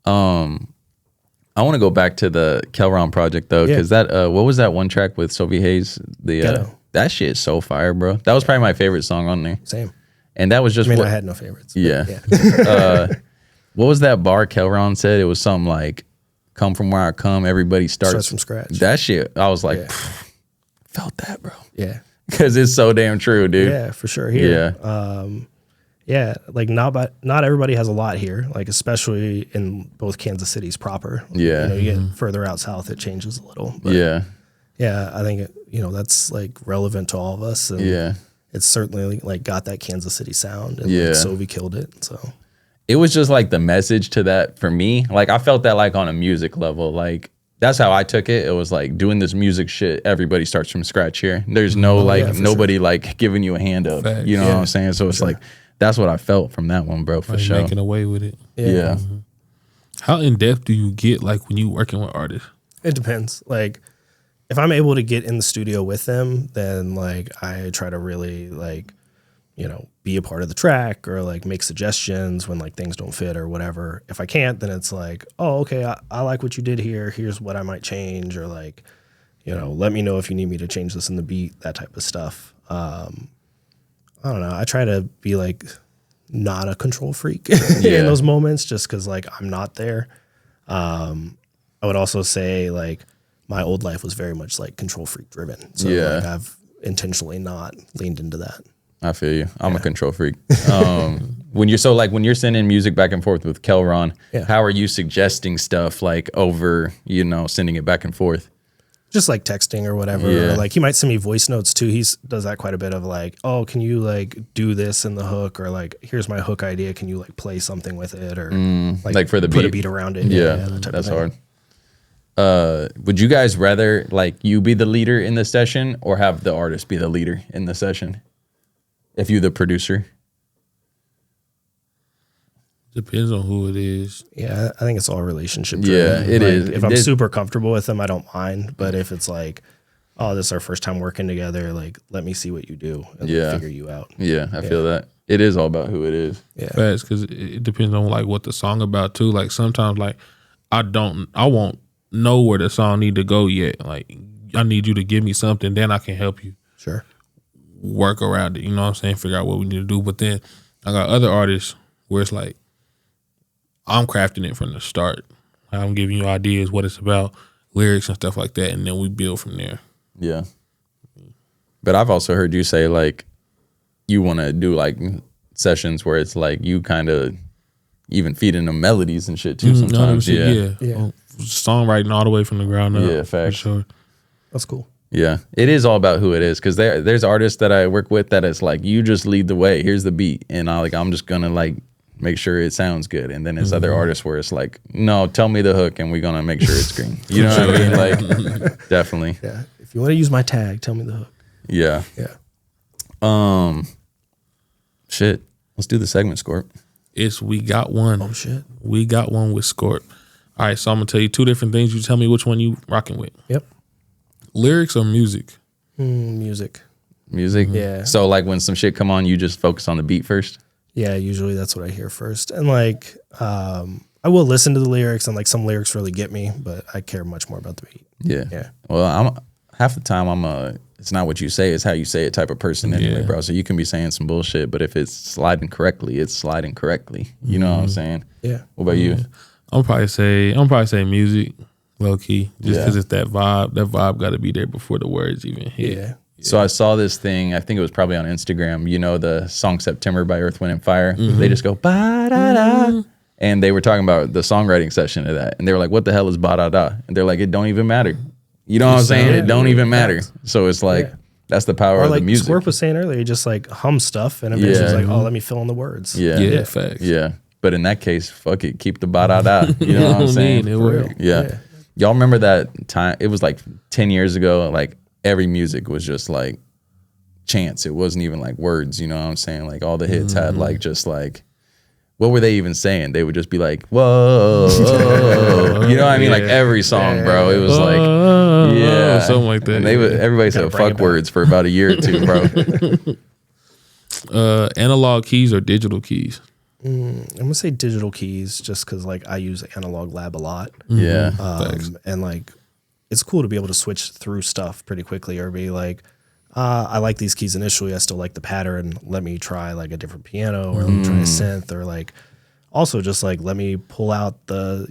I want to go back to the Kelron project though, because that what was that one track with Sophie Hayes? That shit is so fire, bro. That was probably my favorite song on there. Same. And that was just I had no favorites. Yeah. What was that bar Kelron said? It was something like, "Come from where I come, everybody starts from scratch." That shit, I was like, felt that, bro. Yeah. Because it's so damn true, dude. Yeah, for sure. Here. Yeah. Like not everybody has a lot here, like especially in both Kansas Cities proper. Yeah. You get further out south, it changes a little. But yeah, I think that's like relevant to all of us. And it's certainly like got that Kansas City sound, and like Sovi killed it. So it was just like the message to that for me. Like I felt that like on a music level, like that's how I took it. It was like doing this music shit. Everybody starts from scratch here. There's no nobody like giving you a hand up. Facts. You know what I'm saying? So it's like that's what I felt from that one, bro. For like sure. making away with it. Yeah. How in depth do you get like when you working with artists? it depends. Like if I'm able to get in the studio with them, then like I try to really like, be a part of the track or like make suggestions when like things don't fit or whatever. If I can't, then it's like, oh, okay, I like what you did here. Here's what I might change, or like, let me know if you need me to change this in the beat, that type of stuff. I don't know. I try to be like not a control freak in those moments just because like I'm not there. I would also say like my old life was very much like control freak driven. So like I've intentionally not leaned into that. I feel you. I'm a control freak. When you're sending music back and forth with Kelron, how are you suggesting stuff like over, sending it back and forth? just like texting or whatever. Yeah. Or like he might send me voice notes too. He does that quite a bit of like, oh, can you like do this in the hook, or like here's my hook idea. Can you like play something with it, or like for the put beat? a beat around it? Yeah, that type that's of thing. hard. Would you guys rather like you be the leader in the session or have the artist be the leader in the session? If you the producer? Depends on who it is. Yeah, I think it's all relationship Yeah, driven. it Like, is. If I'm It- super comfortable with them, I don't mind. But if it's like, oh, this is our first time working together, like let me see what you do and Yeah. figure you out. Yeah, I feel that. It is all about who it is. Yeah. Fast, because it depends on like what the song about too. Like sometimes like I won't know where the song need to go yet. Like I need you to give me something, then I can help you Sure. work around it. You know what I'm saying? Figure out what we need to do. But then I got other artists where it's like I'm crafting it from the start. I'm giving you ideas, what it's about, lyrics and stuff like that, and then we build from there. Yeah. But I've also heard you say like you want to do like sessions where it's like you kind of even feeding them melodies and shit too sometimes. Yeah. Yeah. Songwriting all the way from the ground up. Yeah, for facts. sure. That's cool. Yeah. It is all about who it is because there's artists that I work with that it's like you just lead the way. Here's the beat. And I'm just going to like make sure it sounds good. And then there's other artists where it's like, no, tell me the hook and we're going to make sure it's green. You know what I mean? Like, definitely. Yeah. If you want to use my tag, tell me the hook. Yeah. Yeah. Shit. Let's do the segment, Scorp. It's We Got One. Oh shit. We Got One with Scorp. All right, so I'm going to tell you two different things. You tell me which one you rocking with. Yep. Lyrics or music? Music. Music? Yeah. So like when some shit come on, you just focus on the beat first? Yeah, usually that's what I hear first. And like I will listen to the lyrics, and like some lyrics really get me, but I care much more about the beat. Yeah. Yeah. Well, half the time it's not what you say, it's how you say it type of person anyway, Yeah. bro. So you can be saying some bullshit, but if it's sliding correctly, it's sliding correctly. You know what I'm saying? Yeah. What about you? I'm probably say music, low key, just Yeah. because it's that vibe. That vibe got to be there before the words even hit. Yeah. So I saw this thing, I think it was probably on Instagram, you know, the song September by Earth, Wind and Fire. They just go ba-da-da. And they were talking about the songwriting session of that. And they were like, what the hell is ba-da-da? And they're like, it don't even matter. You know what I'm saying? It don't even matter. So it's like, that's the power Or of like the music. Scorp was saying earlier, you just like hum stuff, and eventually it's Yeah. like, oh, let me fill in the words. Yeah. Yeah, facts. Yeah. But in that case, fuck it. Keep the ba-da-da. You know what I'm saying? It will. Yeah. Y'all remember that time? It was like 10 years ago. Like every music was just like chants. It wasn't even like words. You know what I'm saying? Like all the hits had like just like, what were they even saying? They would just be like, whoa. You know what I mean? Like every song, bro. It was like, yeah. something like that. And everybody said bring it fuck back. words for about a year or two, bro. Analog keys or digital keys? I'm gonna say digital keys, just because like I use Analog Lab a lot, Yeah. and like it's cool to be able to switch through stuff pretty quickly, or be like, I like these keys initially, I still like the pattern. Let me try like a different piano, or let me try a synth, or like also just like let me pull out the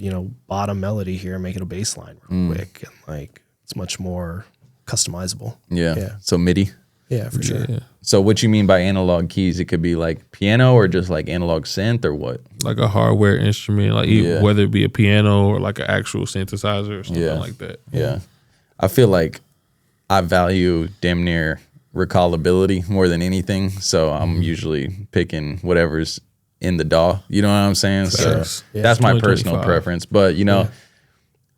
bottom melody here and make it a bass line real quick, and like it's much more customizable. Yeah. Yeah. So MIDI. Yeah, for sure. Yeah. So what you mean by analog keys? It could be like piano or just like analog synth or what? Like a hardware instrument, like Yeah. whether it be a piano or like an actual synthesizer or something Yeah. like that. Yeah. I feel like I value damn near recallability more than anything. So I'm usually picking whatever's in the DAW. You know what I'm saying? So Facts. Yeah. that's my personal 2025. preference. But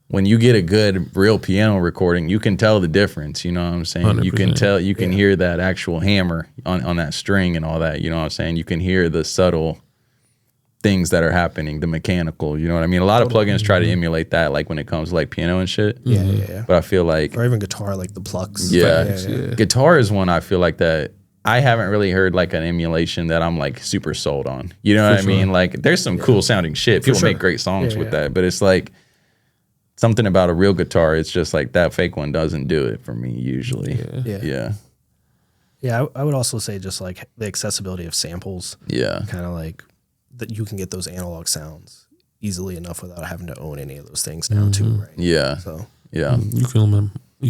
when you get a good real piano recording, you can tell the difference. You know what I'm saying? You can 100%. tell, you can hear that actual hammer on that string and all that. You know what I'm saying? You can hear the subtle things that are happening, the mechanical. You know what I mean? A lot of plugins try to emulate that, like when it comes to like piano and shit. Yeah. But I feel like Or even guitar, like the plucks. yeah. Guitar is one I feel like that I haven't really heard like an emulation that I'm like super sold on. You know what I mean? Like there's some cool sounding shit. People sure. make great songs Yeah, with yeah. that, but it's like something about a real guitar. It's just like that fake one doesn't do it for me usually. Yeah. Yeah, I would also say just like the accessibility of samples, Yeah. kind of like that you can get those analog sounds easily enough without having to own any of those things now too, right? Yeah. So Yeah. You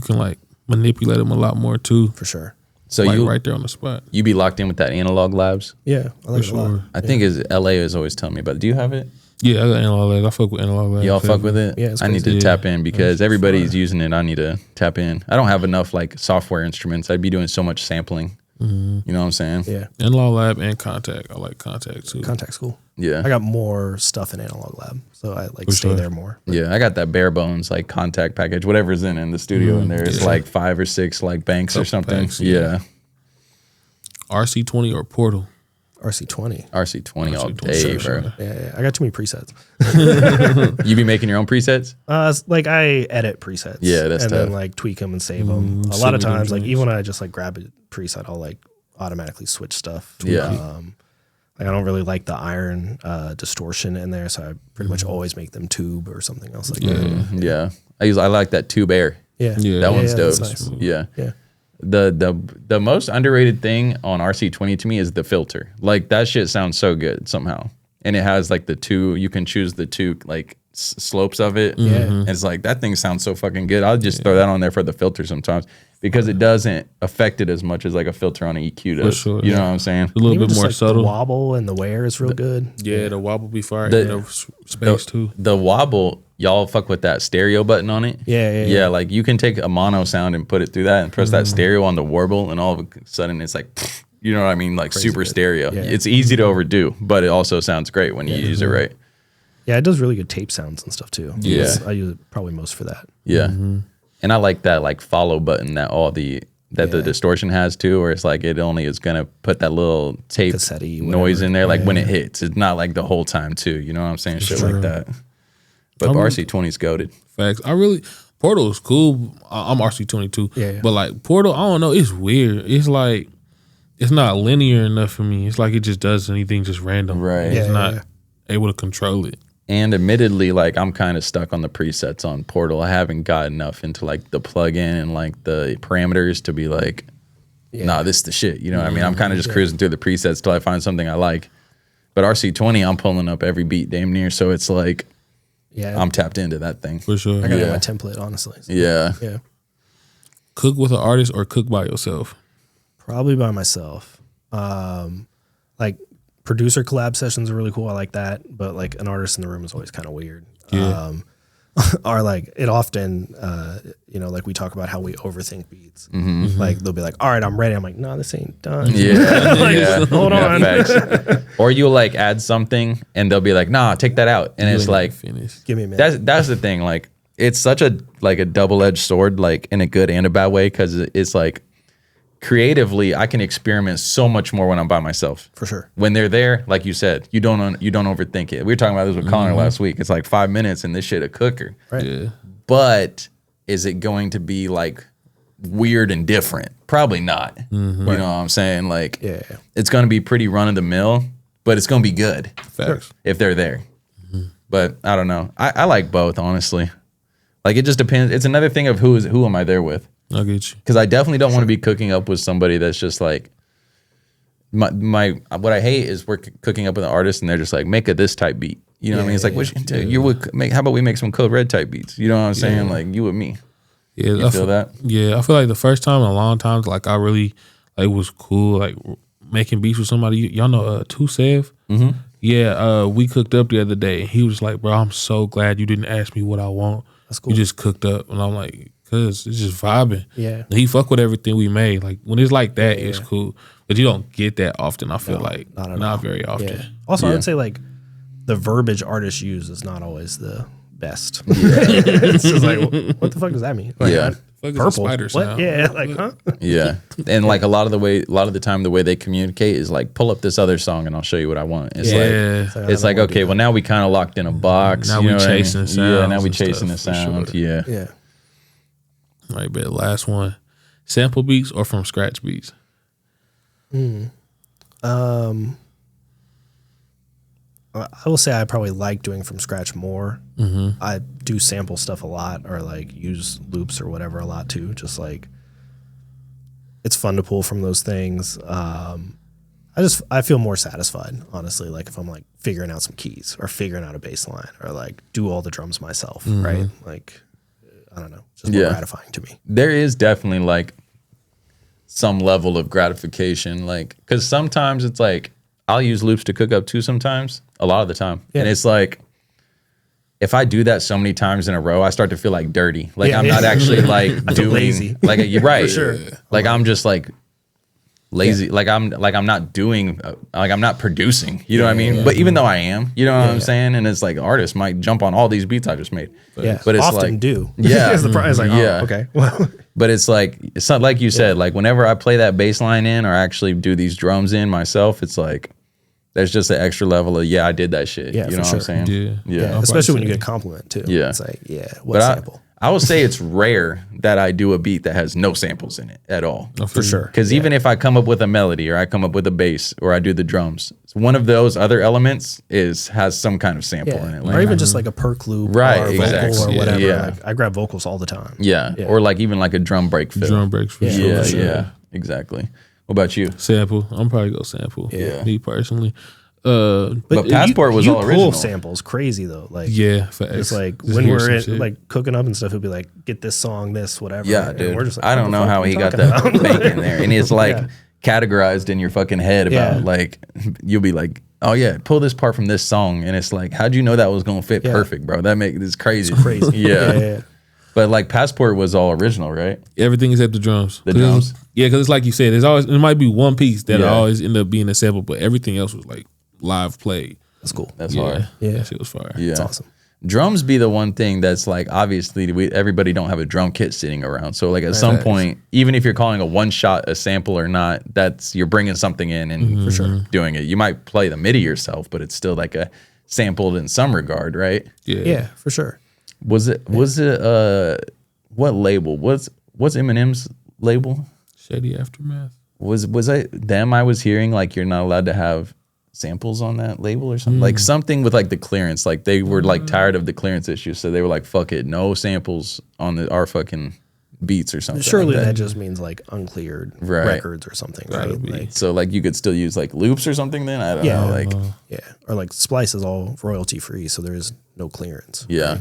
can like manipulate them a lot more too. for sure. So Like you right there on the spot. you be locked in with that analog labs? Yeah, I like it a lot. I think is LA is always telling me about it. Do you have it? Yeah, I got Analog Labs. I fuck with Analog Labs. Y'all fuck with it? Yeah, it's I need to crazy. tap in because everybody's using it. I need to tap in. I don't have enough like software instruments. I'd be doing so much sampling. You know what I'm saying? Yeah. Analog Lab and Contact. I like Contact too. Contact's cool. Yeah. I got more stuff in Analog Lab, so I like stay sure. there more. Yeah, I got that bare bones like contact package, whatever's in the studio in there. It's like 5 or 6 like banks or Couple something. packs, yeah. RC20 or Portal. RC20. RC20 all RC20, day, sure. bro. Yeah, I got too many presets. You be making your own presets? Like I edit presets. Yeah, that's and tough. then like tweak them and save them. A save lot of them times, like joints. even when I just like grab a preset, I'll like automatically switch stuff. Yeah. Like I don't really like the iron distortion in there, so I pretty much always make them tube or something else like that. Yeah. I like that Tube Air. Yeah, Yeah. That one's dope. that's nice. Yeah. Yeah. The most underrated thing on RC20 to me is the filter. Like that shit sounds so good somehow. And it has like the two, you can choose the two like slopes of it. Yeah. And it's like that thing sounds so fucking good. I'll just throw that on there for the filter sometimes because it doesn't affect it as much as like a filter on an EQ does. sure. You know what I'm saying? A little Even bit just, more like, subtle. The wobble and the wear is real good. Yeah, the wobble be fire. The- in the space too. The wobble, y'all fuck with that stereo button on it. Yeah. Like you can take a mono sound and put it through that and press that stereo on the warble, and all of a sudden it's like, you know what I mean, like super good. stereo. Yeah. It's easy to overdo, but it also sounds great when you use it right. Yeah, it does really good tape sounds and stuff too. Yeah. I use it probably most for that. Yeah, and I like that like follow button that the distortion has too, where it's like it only is gonna put that little tape Cassette-y, noise whatever. in there, like when it hits. It's not like the whole time too. You know what I'm saying? Shit like that. But RC20's goated. Facts. Portal is cool. I'm RC22. Yeah. But like Portal, I don't know. It's weird. It's like it's not linear enough for me. It's like it just does anything just random. Right. It's Yeah, not yeah. able to control it. And admittedly, like I'm kind of stuck on the presets on Portal. I haven't got enough into like the plugin and like the parameters to be like, nah, this is the shit. You know what I mean? I'm kind of just cruising through the presets till I find something I like. But RC20, I'm pulling up every beat damn near, so it's like Yeah. I'm tapped into that thing. For sure. I got Yeah. my template, honestly. So, Yeah. yeah. Cook with an artist or cook by yourself? Probably by myself. Like producer collab sessions are really cool. I like that. But like an artist in the room is always kind of weird. Yeah. Or like it often, like we talk about how we overthink beats. Like they'll be like, all right, I'm ready. I'm like, no, this ain't done. Yeah. yeah. hold on. Facts. Or you'll like add something and they'll be like, nah, take that out. And it's like, Finish. Give me a minute. that's the thing. Like it's such a double-edged sword, like in a good and a bad way, because it's like creatively I can experiment so much more when I'm by myself. For sure. When they're there, like you said, you don't overthink it. We were talking about this with Colin last week. It's like 5 minutes and this shit a cooker. Right. Yeah. But is it going to be like weird and different? Probably not. You know what I'm saying? Like Yeah. it's going to be pretty run of the mill, but it's going to be good Facts. if they're there. But I don't know. I like both, honestly. Like it just depends. It's another thing of who am I there with? I get you. Because I definitely don't want to be cooking up with somebody that's just like my what I hate is we're cooking up with an artist and they're just like make a this type beat. You know what I mean? It's like you would make. How about we make some Code Red type beats? You know what I'm saying? Like you with me. Yeah, You feel that? Yeah, I feel like the first time in a long time, like I really like was cool, like making beats with somebody. Y'all know Tusev? Mm-hmm. Yeah, we cooked up the other day. He was like, "Bro, I'm so glad you didn't ask me what I want. That's cool. You just cooked up." And I'm like, "Cause it's just vibing." Yeah. And he fuck with everything we made. Like when it's like that, it's cool. But you don't get that often. I feel like not at not all. very often. Yeah. Also, I Yeah. would say like the verbiage artists use is not always the best. It's just like, what the fuck does that mean? Like, Yeah. Fuck is a purple. spider What? sound. Yeah. Like, huh? Yeah. And like a lot of the time the way they communicate is like pull up this other song and I'll show you what I want. It's Yeah. like it's like okay, well now we kind of locked in a box. Now you we know what I mean? chasing Yeah, now sounds we and chasing the stuff, for sound. sure. Yeah. Yeah. All right, bet. Last one. Sample beats or from scratch beats? I will say I probably like doing from scratch more. I do sample stuff a lot or like use loops or whatever a lot too. Just like it's fun to pull from those things. I feel more satisfied, honestly, like if I'm like figuring out some keys or figuring out a bass line or like do all the drums myself, right? Like I don't know, just more gratifying to me. There is definitely like some level of gratification, like because sometimes it's like I'll use loops to cook up too. Sometimes, a lot of the time, and it's like if I do that so many times in a row, I start to feel like dirty. Like I'm not actually like doing lazy. like you're right. For sure. Like I'm just like lazy. Like I'm not doing like I'm not producing. You know what I mean? But even though I am, you know what I'm saying? And it's like artists might jump on all these beats I just made. Yeah, but it's often like do. Yeah. It's the prize. Like, Yeah. oh, okay. Well, But it's like it's not like you said, like whenever I play that bass line in or actually do these drums in myself, it's like there's just an extra level of I did that shit. Yeah, you know for what I'm saying? Yeah. yeah, especially when you get a compliment too. Yeah. It's like, what But sample? I will say it's rare that I do a beat that has no samples in it at all. For sure. Because even if I come up with a melody or I come up with a bass or I do the drums, one of those other elements has some kind of sample in it. Or even just like a perk loop Right, or a exactly. vocal or whatever. Yeah. Like, I grab vocals all the time. Yeah. Or like even like a drum break fill. Drum breaks for sure. Yeah, for sure. yeah, exactly. What about you? Sample. I'm probably go sample. Yeah. Me personally. But Passport was all pull original. samples crazy though. Like Yeah, facts. it's like Just when hear we're some in, shit. like cooking up and stuff, it'll be like, get this song, this, whatever. Yeah, And dude. we're just like, I what don't the know fuck how are you he got talking that about? bacon there. And it's like categorized in your fucking head about Yeah. like, you'll be like, oh yeah, pull this part from this song. And it's like, how'd you know that was going to fit perfect, bro? That make this crazy. It's crazy. Yeah. But like Passport was all original, right? Everything except the drums. The drums? Yeah, because it's like you said, there's always it might be one piece that Yeah. always end up being a sample, but everything else was like live played. That's cool. That's Yeah, hard. Yeah. that shit was fire. Yeah. It's awesome. Drums be the one thing that's like obviously everybody don't have a drum kit sitting around. So like at some point, even if you're calling a one shot a sample or not, you're bringing something in and for sure doing it. You might play the MIDI yourself, but it's still like a sampled in some regard, right? Yeah, For sure. Was it what label? What's Eminem's label? Shady Aftermath. Was I them I was hearing like you're not allowed to have samples on that label or something? Like something with like the clearance. Like they were like tired of the clearance issue. So they were like, fuck it, no samples on our fucking beats or something. Surely like that just means like uncleared Right. records or something, right? Like, So like you could still use like loops or something then? I don't know. Like or like Splice is all royalty free, so there is no clearance. yeah.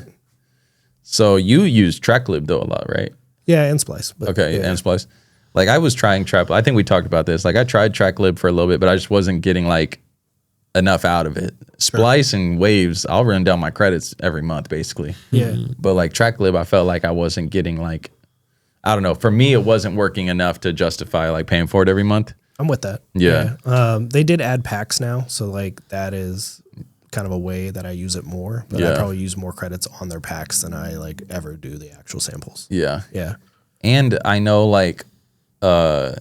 So you use TraKlib though a lot, right? Yeah, and Splice. But Okay, yeah. and Splice. Like I was trying I think we talked about this. Like I tried TraKlib for a little bit, but I just wasn't getting like enough out of it. Splice and Waves, I'll run down my credits every month basically. Yeah. But like TraKlib, I felt like I wasn't getting like, I don't know. For me, it wasn't working enough to justify like paying for it every month. I'm with that. Yeah. They did add packs now, so like that is kind of a way that I use it more. But I Yeah. probably use more credits on their packs than I like ever do the actual samples. Yeah. Yeah. And I know like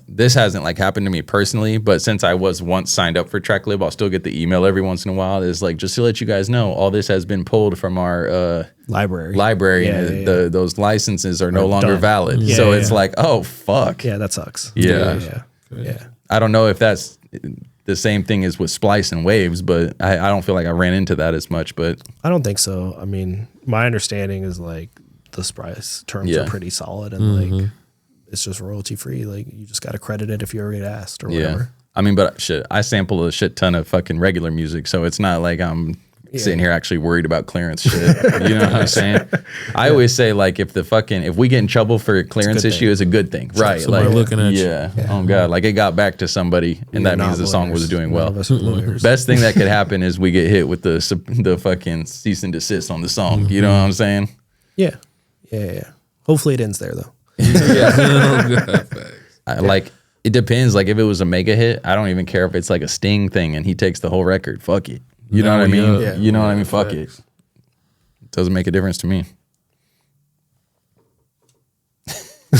this hasn't like happened to me personally, but since I was once signed up for TraKlib, I'll still get the email every once in a while. It's like, just to let you guys know, all this has been pulled from our Library. library. Yeah, And yeah, those licenses are no longer done. valid. Yeah, So yeah, it's yeah. like, oh fuck. Yeah, that sucks. Yeah. Yeah. I don't know if that's the same thing as with Splice and Waves, but I don't feel like I ran into that as much. But I don't think so. I mean, my understanding is like the Splice terms Yeah. are pretty solid and like it's just royalty free. Like you just got to credit it if you already asked or whatever. I mean, but shit, I sample a shit ton of fucking regular music, so it's not like I'm sitting here actually worried about clearance shit. You know what I'm saying? I always say like if we get in trouble for a clearance issue, it's a good thing, right? Somebody Like looking at you. yeah. Oh god, like it got back to somebody, and that Not means the song was lawyers. doing None well. of us are lawyers. Best thing that could happen is we get hit with the fucking cease and desist on the song. You know what I'm saying? Yeah. Hopefully it ends there though. Like it depends. Like if it was a mega hit, I don't even care if it's like a Sting thing and he takes the whole record. Fuck it. You know what I mean? Yeah. You know what I mean? Fuck it. Doesn't make a difference to me. We're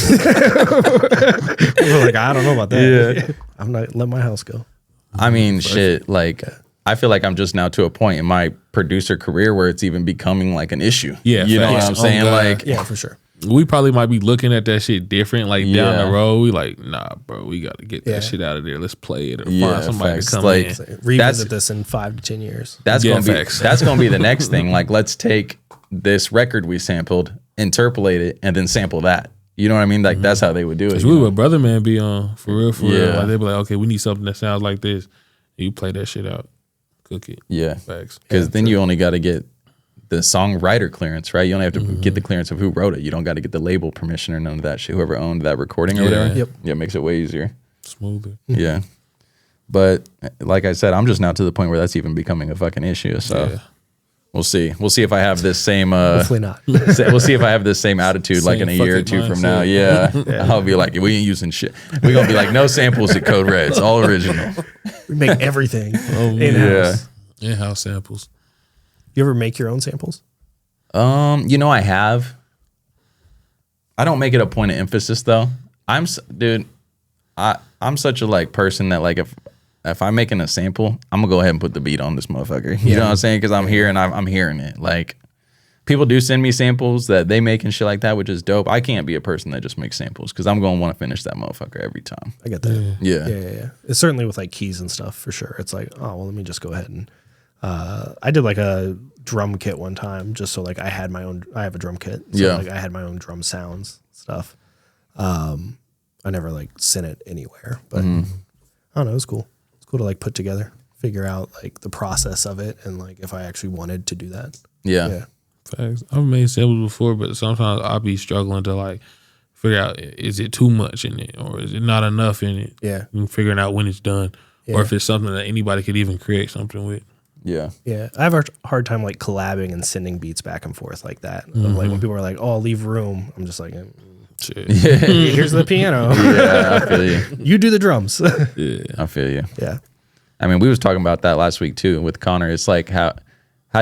like, I don't know about that. Yeah. I'm not letting my house go. I mean, shit. Like I feel like I'm just now to a point in my producer career where it's even becoming like an issue. Yeah, you know what facts. I'm Oh, saying? God. Like Yeah, for sure. We probably might be looking at that shit different, like down Yeah. the road. We like, nah, bro, we got to get Yeah. that shit out of there. Let's play it or Yeah, find somebody facts. to come Like- in. So revisit this in 5 to 10 years. that's Yeah, gonna be facts. that's gonna be the next thing. Like let's take this record we sampled, interpolate it, and then sample that. You know what I mean? Like that's how they would do it. Cause you we know? would Brother Man be on for real. Yeah. Like they'd be like, okay, we need something that sounds like this. You play that shit out, cook it. Yeah. Facts. Because then you only got to get the songwriter clearance, right? You only have to get the clearance of who wrote it. You don't got to get the label permission or none of that shit. Whoever owned that recording or whatever. Yep. Yeah, it makes it way easier. Smoother. Yeah. But like I said, I'm just now to the point where that's even becoming a fucking issue. So Yeah. We'll see. We'll see if I have this same. Hopefully not. We'll see if I have this same attitude like in a year or two from now. Yeah. I'll be like, we ain't using shit. We're gonna be like, no samples at Code Red. It's all original. We make everything in-house. In-house samples. You ever make your own samples? I have. I don't make it a point of emphasis though. I'm such a like person that like if I'm making a sample, I'm gonna go ahead and put the beat on this motherfucker. You know what I'm saying? Because I'm here and I'm hearing it. Like people do send me samples that they make and shit like that, which is dope. I can't be a person that just makes samples because I'm gonna want to finish that motherfucker every time. I get that. Yeah. It's certainly with like keys and stuff for sure. It's like, oh well, let me just go ahead and I did like a drum kit one time just so like I have a drum kit. So like I had my own drum sounds stuff. I never like sent it anywhere, but I don't know, it was cool. It's cool to like put together, figure out like the process of it and like if I actually wanted to do that. Yeah. Facts. I've made samples before, but sometimes I'll be struggling to like figure out, is it too much in it or is it not enough in it? Yeah. And figuring out when it's done or if it's something that anybody could even create something with. Yeah. I have a hard time like collabing and sending beats back and forth like that. Of, like when people are like, "Oh, leave room," I'm just like, Shit. "Here's the piano. Yeah, I feel you. You do the drums." I feel you. Yeah. I mean, we was talking about that last week too with Connor. It's like how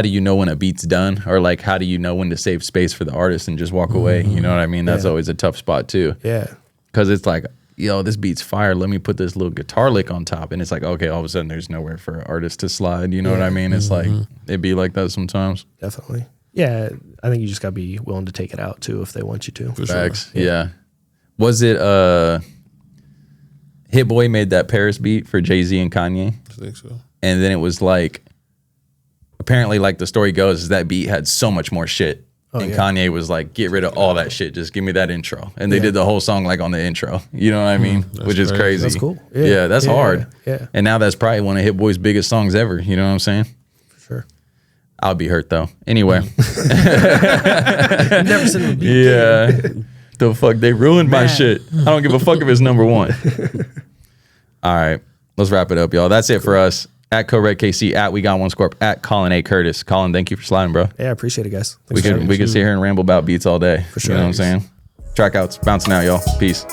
do you know when a beat's done, or like how do you know when to save space for the artist and just walk away? You know what I mean? That's always a tough spot too. Yeah. Because it's like, yo, this beat's fire. Let me put this little guitar lick on top. And it's like, okay, all of a sudden there's nowhere for an artist to slide. You know what I mean? It's like, it'd be like that sometimes. Definitely. Yeah. I think you just got to be willing to take it out too if they want you to. For Facts. sure. Yeah. Was it Hit Boy made that Paris beat for Jay-Z and Kanye? I think so. And then it was like, apparently like the story goes is that beat had so much more shit. And Kanye was like, get rid of all that shit. Just give me that intro. And they did the whole song like on the intro. You know what I mean? Which is crazy. That's cool. Yeah, that's hard. Yeah. And now that's probably one of Hit Boy's biggest songs ever. You know what I'm saying? For sure. I'll be hurt though. Anyway. Never seen a beat. Yeah. The fuck? They ruined my shit. I don't give a fuck if it's number one. All right. Let's wrap it up, y'all. That's it for us. At CoRedKC, at We Got One Scorp, at Colin A. Curtis. Colin, thank you for sliding, bro. Yeah, I appreciate it, guys. We could sit here and ramble about beats all day. For sure. You know what I'm saying? TraKCouts, bouncing out, y'all. Peace.